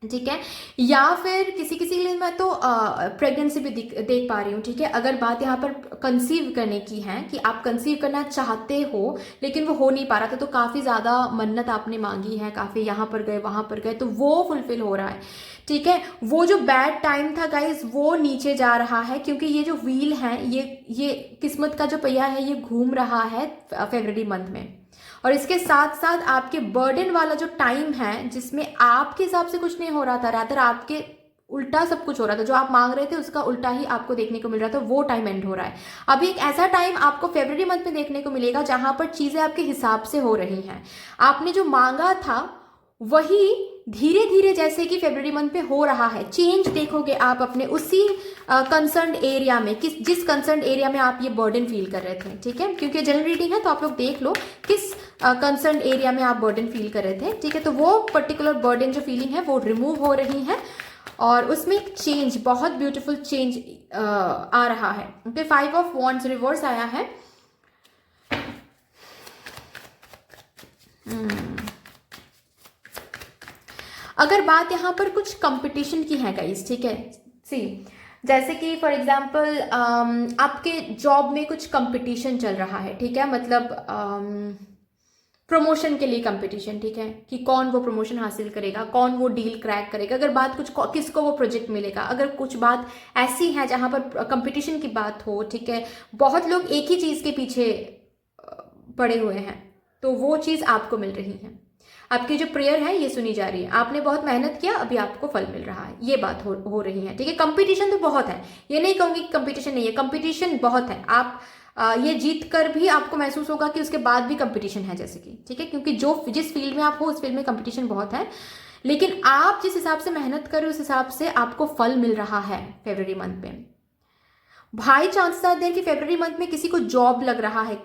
ठीक है, या फिर किसी किसी के लिए मैं तो प्रेगनेंसी भी देख पा रही हूँ, ठीक है। अगर बात यहाँ पर कंसीव करने की है कि आप कंसीव करना चाहते हो लेकिन वो हो नहीं पा रहा था, तो काफ़ी ज़्यादा मन्नत आपने मांगी है, काफ़ी यहाँ पर गए वहाँ पर गए, तो वो फुलफिल हो रहा है, ठीक है। वो जो बैड टाइम था गाइज वो नीचे जा रहा है, क्योंकि ये जो व्हील है, ये किस्मत का जो पहिया है, ये घूम रहा है फरवरी मंथ में। और इसके साथ साथ आपके बर्डन वाला जो टाइम है जिसमें आपके हिसाब से कुछ नहीं हो रहा था, रादर आपके उल्टा सब कुछ हो रहा था, जो आप मांग रहे थे उसका उल्टा ही आपको देखने को मिल रहा था, वो टाइम एंड हो रहा है। अभी एक ऐसा टाइम आपको फरवरी मंथ में देखने को मिलेगा जहां पर चीजें आपके हिसाब से हो रही हैं, आपने जो मांगा था वही धीरे धीरे जैसे कि फरवरी मंथ पे हो रहा है, चेंज देखोगे आप अपने उसी कंसर्न एरिया में, जिस कंसर्न एरिया में आप ये बर्डन फील कर रहे थे, ठीक है। क्योंकि जनरल रीडिंग है तो आप लोग देख लो किस कंसर्न एरिया में आप बर्डन फील कर रहे थे, ठीक है। तो वो पर्टिकुलर बर्डन जो फीलिंग है वो रिमूव हो रही है, और उसमें एक चेंज, बहुत ब्यूटीफुल चेंज आ रहा है। ओके 5 ऑफ वॉन्ड्स रिवर्स आया है। अगर बात यहाँ पर कुछ कंपटीशन की है गाइस, ठीक है, सी जैसे कि फॉर एग्जांपल आपके जॉब में कुछ कंपटीशन चल रहा है, ठीक है, मतलब प्रमोशन के लिए कंपटीशन, ठीक है, कि कौन वो प्रमोशन हासिल करेगा, कौन वो डील क्रैक करेगा, अगर बात कुछ किसको वो प्रोजेक्ट मिलेगा, अगर कुछ बात ऐसी है जहां पर कंपटीशन की बात हो, ठीक है, बहुत लोग एक ही चीज के पीछे पड़े हुए हैं, तो वो चीज आपको मिल रही है। आपकी जो प्रेयर है ये सुनी जा रही है, आपने बहुत मेहनत किया, अभी आपको फल मिल रहा है, ये बात हो रही है, ठीक है। कंपटीशन तो बहुत है, ये नहीं कहूंगी कि कंपटीशन नहीं है, कंपटीशन बहुत है। आप ये जीत कर भी आपको महसूस होगा कि उसके बाद भी कंपटीशन है, जैसे कि, ठीक है, क्योंकि जिस फील्ड में आप हो उस फील्ड में कंपटीशन बहुत है, लेकिन आप जिस हिसाब से मेहनत कर रहे हो उस हिसाब से आपको फल मिल रहा है फरवरी मंथ में। भाई चांसेस आर देयर कि फरवरी मंथ में किसी को जॉब लग रहा है,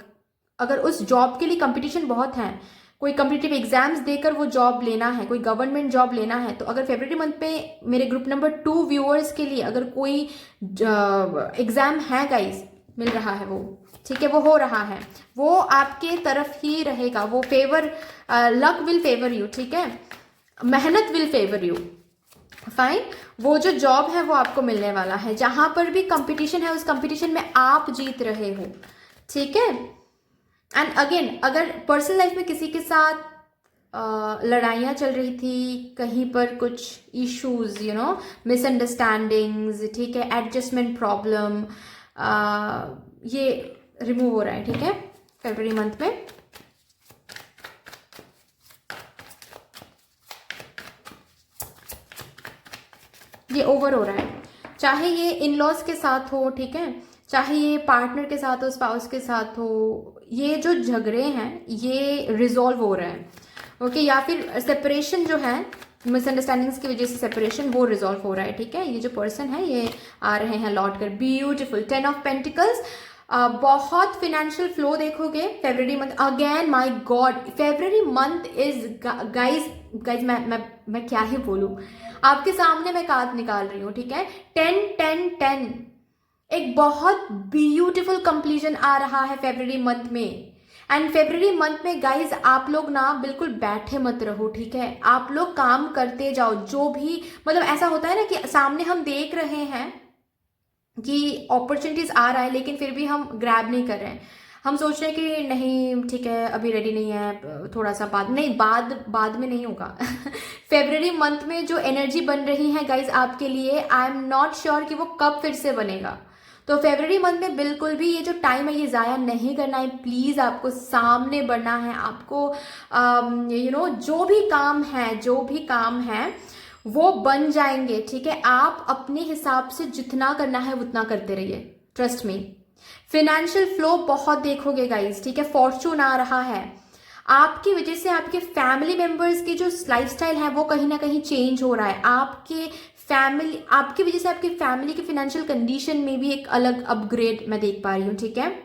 अगर उस जॉब के लिए कंपटीशन बहुत है, कोई कॉम्पिटिटिव एग्जाम्स देकर वो जॉब लेना है, कोई गवर्नमेंट जॉब लेना है, तो अगर फरवरी मंथ में मेरे ग्रुप नंबर 2 व्यूअर्स के लिए अगर कोई एग्जाम है गाइस, मिल रहा है वो, ठीक है, वो हो रहा है, वो आपके तरफ ही रहेगा, वो favour, luck will favour you, ठीक है, मेहनत विल फेवर यू, फाइन। वो जो जॉब है वो आपको मिलने वाला है, जहां पर भी कंपटीशन है उस कंपटीशन में आप जीत रहे हो, ठीक है। एंड अगेन, अगर पर्सनल लाइफ में किसी के साथ लड़ाइयाँ चल रही थी, कहीं पर कुछ इश्यूज, यू नो, मिसअंडरस्टैंडिंग्स, ठीक है, एडजस्टमेंट प्रॉब्लम, ये रिमूव हो रहा है, ठीक है, फरवरी मंथ में। ये ओवर हो रहा है, चाहे ये इन लॉज के साथ हो, ठीक है, चाहे ये पार्टनर के साथ हो, स्पाउस के साथ हो, ये जो झगड़े हैं ये रिजॉल्व हो रहे हैं, ओके, या फिर सेपरेशन जो है, मिसअंडरस्टैंडिंग्स की वजह से सेपरेशन, वो रिजॉल्व हो रहा है, ठीक है। ये जो पर्सन है ये आ रहे हैं लौट कर, ब्यूटिफुल 10 ऑफ पेंटिकल्स, बहुत फिनेंशियल फ्लो देखोगे फरवरी month. Again my god, February month is guys मैं क्या ही बोलूं, आपके सामने मैं कार्ड निकाल रही हूँ, ठीक है, 10 10 10, एक बहुत ब्यूटीफुल कंप्लीजन आ रहा है फरवरी मंथ में। एंड फरवरी मंथ में गाइज आप लोग ना बिल्कुल बैठे मत रहो, ठीक है, आप लोग काम करते जाओ, जो भी, मतलब ऐसा होता है ना कि सामने हम देख रहे हैं कि अपॉर्चुनिटीज आ रहा है, लेकिन फिर भी हम ग्रैब नहीं कर रहे हैं, हम सोच रहे हैं कि नहीं ठीक है अभी रेडी नहीं है, थोड़ा सा बाद, नहीं, बाद में नहीं होगा फरवरी मंथ में जो एनर्जी बन रही है गाइज आपके लिए, आई एम नॉट श्योर कि वो कब फिर से बनेगा। तो फरवरी मंथ में बिल्कुल भी ये जो टाइम है ये ज़ाया नहीं करना है, प्लीज़ आपको सामने बढ़ना है, आपको यू नो जो भी काम है वो बन जाएंगे, ठीक है। आप अपने हिसाब से जितना करना है उतना करते रहिए, ट्रस्ट मी। फिनेंशियल फ्लो बहुत देखोगे गाइज, ठीक है, फॉर्चून आ रहा है, आपकी वजह से आपके फैमिली मेंबर्स की जो लाइफस्टाइल है वो कहीं ना कहीं चेंज हो रहा है, आपकी वजह से आपकी फैमिली की फाइनेंशियल कंडीशन में भी एक अलग अपग्रेड मैं देख पा रही हूँ, ठीक है।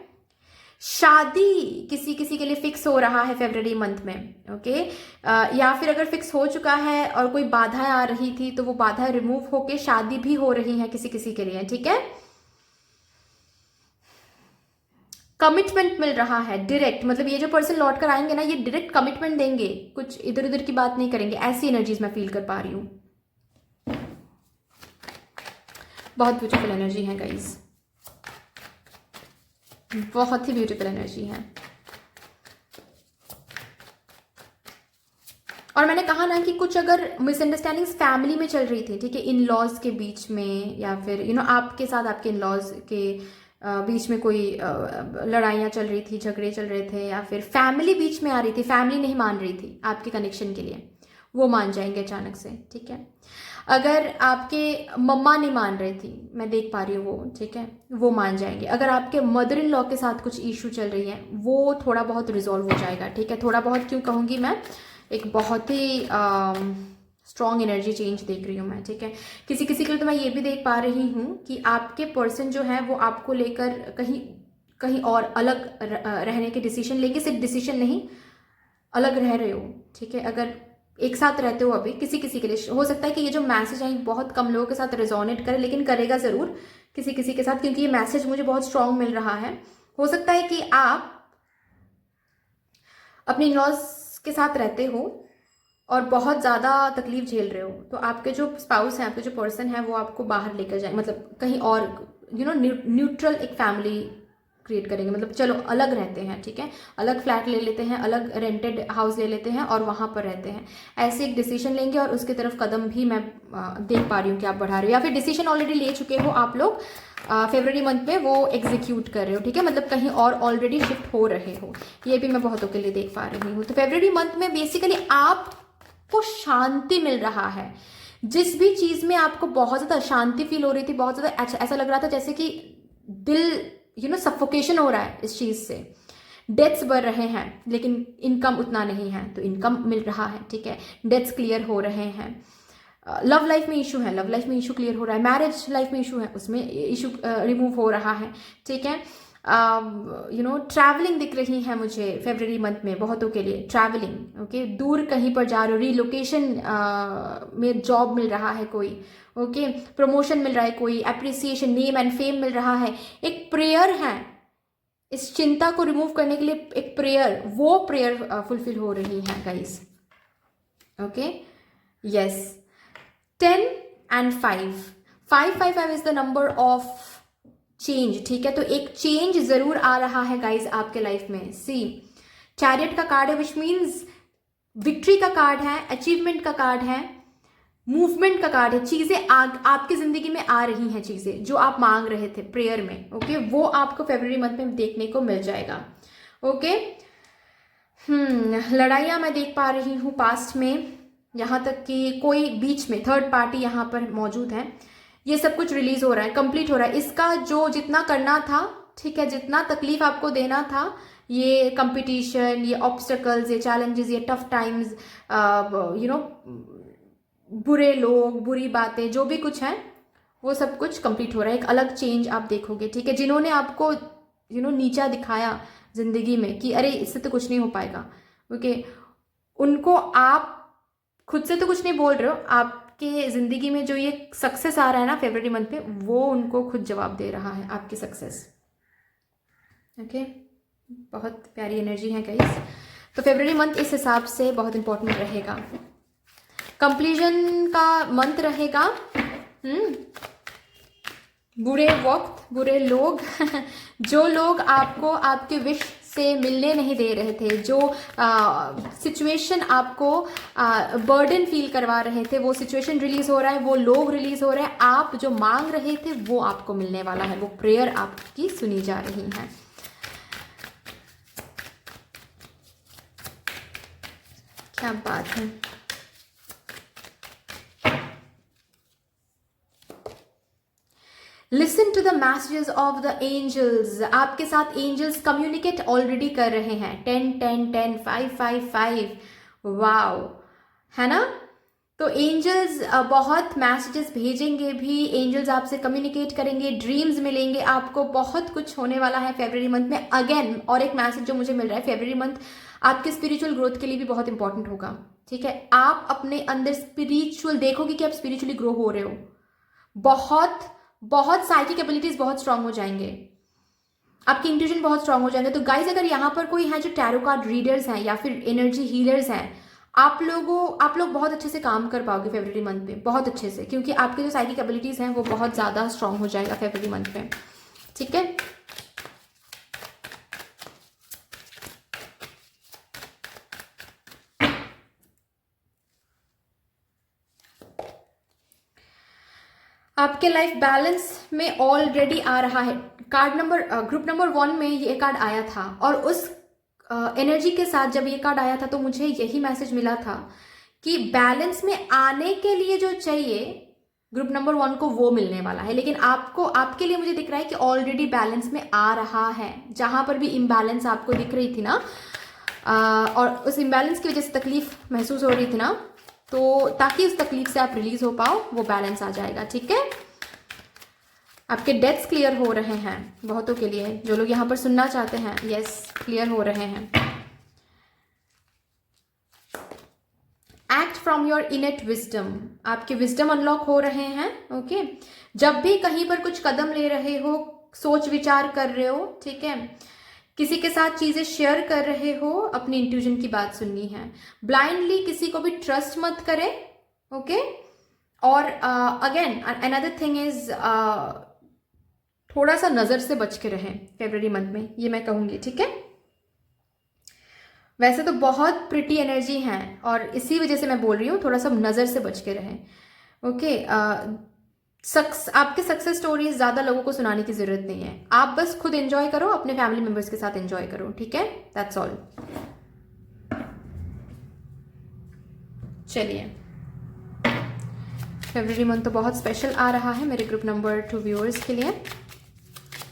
शादी किसी के लिए फिक्स हो रहा है फरवरी मंथ में, ओके, या फिर अगर फिक्स हो चुका है और कोई बाधाएं आ रही थी तो वो बाधा रिमूव होके शादी भी हो रही है किसी के लिए, ठीक है। कमिटमेंट मिल रहा है डायरेक्ट, मतलब ये जो पर्सन लौट कर आएंगे ना ये डायरेक्ट कमिटमेंट देंगे, कुछ इधर उधर की बात नहीं करेंगे, ऐसी एनर्जीज मैं फील कर पा रही हूँ। बहुत ब्यूटीफुल एनर्जी है गाइज, बहुत ही ब्यूटीफुल एनर्जी है। और मैंने कहा ना कि कुछ अगर मिसअंडरस्टैंडिंग्स फैमिली में चल रही थी, ठीक है, इन लॉज के बीच में, या फिर यू नो आपके साथ आपके इन लॉज के बीच में कोई लड़ाइयाँ चल रही थी, झगड़े चल रहे थे, या फिर फैमिली बीच में आ रही थी, फैमिली नहीं मान रही थी आपके कनेक्शन के लिए, वो मान जाएंगे अचानक से, ठीक है। अगर आपके मम्मा नहीं मान रही थी, मैं देख पा रही हूँ वो, ठीक है, वो मान जाएंगे। अगर आपके मदर इन लॉ के साथ कुछ इशू चल रही है वो थोड़ा बहुत रिजॉल्व हो जाएगा, ठीक है। थोड़ा बहुत क्यों कहूँगी मैं, एक बहुत ही स्ट्रॉन्ग एनर्जी चेंज देख रही हूँ मैं, ठीक है। किसी के लिए तो मैं ये भी देख पा रही हूँ कि आपके पर्सन जो है वो आपको लेकर कहीं और अलग रहने के डिसीजन लेके, सिर्फ डिसीजन नहीं, अलग रह रहे हो, ठीक है। अगर एक साथ रहते हो अभी, किसी के लिए हो सकता है कि ये जो मैसेज है बहुत कम लोगों के साथ रेजोनेट करे, लेकिन करेगा ज़रूर किसी के साथ, क्योंकि ये मैसेज मुझे बहुत स्ट्रॉन्ग मिल रहा है। हो सकता है कि आप अपने इन-लॉज के साथ रहते हो और बहुत ज़्यादा तकलीफ झेल रहे हो, तो आपके जो स्पाउस हैं, आपके जो पर्सन है वो आपको बाहर लेकर जाए, मतलब कहीं और, यू नो, न्यूट्रल एक फैमिली क्रिएट करेंगे, मतलब चलो अलग रहते हैं, ठीक है, अलग फ्लैट ले लेते हैं, अलग रेंटेड हाउस ले लेते हैं और वहाँ पर रहते हैं, ऐसे एक डिसीजन लेंगे। और उसकी तरफ कदम भी मैं देख पा रही हूँ कि आप बढ़ा रहे हो, या फिर डिसीजन ऑलरेडी ले चुके हो आप लोग, फेब्रुअरी मंथ में वो एग्जीक्यूट कर रहे हो, ठीक है, मतलब कहीं और ऑलरेडी शिफ्ट हो रहे हो, ये भी मैं बहुतों के लिए देख पा रही हूँ। तो फेब्रुअरी मंथ में बेसिकली आपको शांति मिल रहा है। जिस भी चीज में आपको बहुत ज्यादा शांति फील हो रही थी, बहुत ज्यादा ऐसा लग रहा था जैसे कि दिल सफोकेशन हो रहा है इस चीज से, डेथ्स बढ़ रहे हैं लेकिन इनकम उतना नहीं है, तो इनकम मिल रहा है, ठीक है, डेथ्स क्लियर हो रहे हैं। लव लाइफ में इशू है, लव लाइफ में इशू क्लियर हो रहा है। मैरिज लाइफ में इशू है, उसमें इशू रिमूव हो रहा है, ठीक है। ट्रैवलिंग दिख रही है मुझे फेब्रुअरी मंथ में बहुतों के लिए, ट्रैवलिंग, ओके, दूर कहीं पर जा रहे हो, रिलोकेशन में जॉब मिल रहा है कोई, ओके, प्रमोशन मिल रहा है कोई, एप्रिसिएशन, नेम एंड फेम मिल रहा है। एक प्रेयर है, इस चिंता को रिमूव करने के लिए एक प्रेयर, वो प्रेयर फुलफिल हो रही है guys, okay, yes. 10 and 5, 5 is the number of change, ठीक है, तो एक चेंज जरूर आ रहा है गाइज आपके लाइफ में। सी, चैरियट का कार्ड है, विच मीन्स विक्ट्री का कार्ड है, अचीवमेंट का कार्ड है, मूवमेंट का कार्ड है। चीजें आपकी जिंदगी में आ रही हैं, चीजें जो आप मांग रहे थे प्रेयर में, ओके, वो आपको फेब्रुअरी मंथ में देखने को मिल जाएगा, ओके। लड़ाइयां मैं देख पा रही हूँ पास्ट में, यहाँ तक कि कोई बीच में थर्ड पार्टी यहाँ पर मौजूद है। ये सब कुछ रिलीज हो रहा है, कंप्लीट हो रहा है। इसका जो जितना करना था, ठीक है, जितना तकलीफ आपको देना था, ये कंपटीशन, ये ऑब्स्टेकल्स, ये चैलेंजेस, ये टफ टाइम्स, बुरे लोग, बुरी बातें, जो भी कुछ है वो सब कुछ कंप्लीट हो रहा है। एक अलग चेंज आप देखोगे, ठीक है। जिन्होंने आपको नीचा दिखाया जिंदगी में कि अरे इससे तो कुछ नहीं हो पाएगा, ओके, उनको आप खुद से तो कुछ नहीं बोल रहे हो, आपके जिंदगी में जो ये सक्सेस आ रहा है ना फेब्रुअरी मंथ में, वो उनको खुद जवाब दे रहा है, आपकी सक्सेस, ओके। बहुत प्यारी एनर्जी है गाइस। तो फेब्रुअरी मंथ इस हिसाब से बहुत इंपॉर्टेंट रहेगा, कंप्लीजन का मंथ रहेगा। बुरे वक्त, बुरे लोग जो लोग आपको आपके विश से मिलने नहीं दे रहे थे, जो सिचुएशन आपको बर्डन फील करवा रहे थे, वो सिचुएशन रिलीज हो रहा है, वो लोग रिलीज हो रहे हैं। आप जो मांग रहे थे वो आपको मिलने वाला है, वो प्रेयर आपकी सुनी जा रही है। क्या बात है। Listen to the messages of the angels. आपके साथ एंजल्स कम्युनिकेट ऑलरेडी कर रहे हैं। 10 10 10 5 5 5, वाओ, है ना। तो एंजल्स बहुत मैसेजेस भेजेंगे भी, एंजल्स आपसे कम्युनिकेट करेंगे, ड्रीम्स मिलेंगे आपको, बहुत कुछ होने वाला है फेब्रुअरी मंथ में। अगेन और एक मैसेज जो मुझे मिल रहा है, फेब्रुअरी मंथ आपके स्पिरिचुअल ग्रोथ के लिए भी बहुत इंपॉर्टेंट होगा, ठीक है। आप अपने अंदर स्पिरिचुअल देखोगे कि आप स्पिरिचुअली ग्रो हो रहे हो, बहुत साइकिक एबिलिटीज बहुत स्ट्रांग हो जाएंगे, आपकी इंट्यूजन बहुत स्ट्रांग हो जाएंगे। तो गाइज अगर यहाँ पर कोई है जो टैरो कार्ड रीडर्स हैं या फिर एनर्जी हीलर्स हैं, आप लोग बहुत अच्छे से काम कर पाओगे फेब्रुअरी मंथ में, बहुत अच्छे से, क्योंकि आपके जो साइकिक एबिलिटीज हैं वो बहुत ज्यादा स्ट्रांग हो जाएगा फेब्रुअरी मंथ में, ठीक है। आपके लाइफ बैलेंस में ऑलरेडी आ रहा है। कार्ड नंबर ग्रुप नंबर 1 में ये कार्ड आया था, और उस एनर्जी के साथ जब ये कार्ड आया था तो मुझे यही मैसेज मिला था कि बैलेंस में आने के लिए जो चाहिए ग्रुप नंबर 1 को वो मिलने वाला है। लेकिन आपके लिए मुझे दिख रहा है कि ऑलरेडी बैलेंस में आ रहा है। जहां पर भी इम्बैलेंस आपको दिख रही थी ना, और उस इम्बैलेंस की वजह से तकलीफ महसूस हो रही थी ना, तो ताकि उस तकलीफ से आप रिलीज हो पाओ, वो बैलेंस आ जाएगा, ठीक है। आपके डेथ्स क्लियर हो रहे हैं बहुतों के लिए, जो लोग यहाँ पर सुनना चाहते हैं, यस, क्लियर हो रहे हैं। एक्ट फ्रॉम योर इनेट विजडम, आपके विजडम अनलॉक हो रहे हैं, ओके। जब भी कहीं पर कुछ कदम ले रहे हो, सोच विचार कर रहे हो, ठीक है, किसी के साथ चीजें शेयर कर रहे हो, अपनी इंट्यूजन की बात सुननी है। ब्लाइंडली किसी को भी ट्रस्ट मत करें, ओके। और अगेन अनदर थिंग इज, थोड़ा सा नजर से बच के रहें फेब्रुअरी मंथ में, ये मैं कहूंगी, ठीक है। वैसे तो बहुत प्रिटी एनर्जी है और इसी वजह से मैं बोल रही हूँ थोड़ा सा नजर से बच के रहें, ओके। आपके सक्सेस स्टोरीज ज़्यादा लोगों को सुनाने की ज़रूरत नहीं है, आप बस खुद एंजॉय करो, अपने फैमिली मेम्बर्स के साथ एंजॉय करो, ठीक है? That's all. चलिए, फरवरी मंथ तो बहुत स्पेशल आ रहा है मेरे ग्रुप नंबर 2 व्यूअर्स के लिए।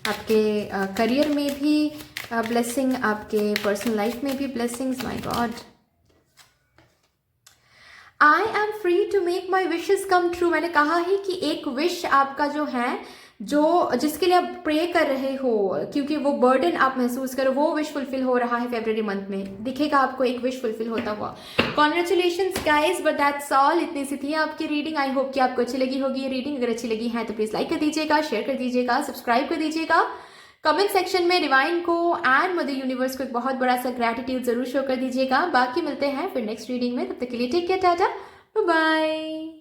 आपके करियर में भी ब्लेसिंग, आपके पर्सनल लाइफ में भी blessings. My god, I am free to make my wishes come true. मैंने कहा है कि एक विश आपका जो है, जो जिसके लिए आप प्रे कर रहे हो, क्योंकि वो बर्डन आप महसूस करो, वो विश फुलफिल हो रहा है फेब्रुअरी मंथ में। दिखेगा आपको एक विश फुलफिल होता हुआ। Congratulations guys, but that's all. इतनी सी थी आपकी रीडिंग। आई होप कि आपको अच्छी लगी होगी ये रीडिंग। अगर अच्छी लगी है तो प्लीज़ लाइक कर दीजिएगा, शेयर कर दीजिएगा, सब्सक्राइब कर दीजिएगा। कमेंट सेक्शन में डिवाइन को एंड मदर यूनिवर्स को एक बहुत बड़ा सा ग्रैटिट्यूड जरूर शो कर दीजिएगा। बाकी मिलते हैं फिर नेक्स्ट रीडिंग में, तब तक के लिए take care, tata, bye bye.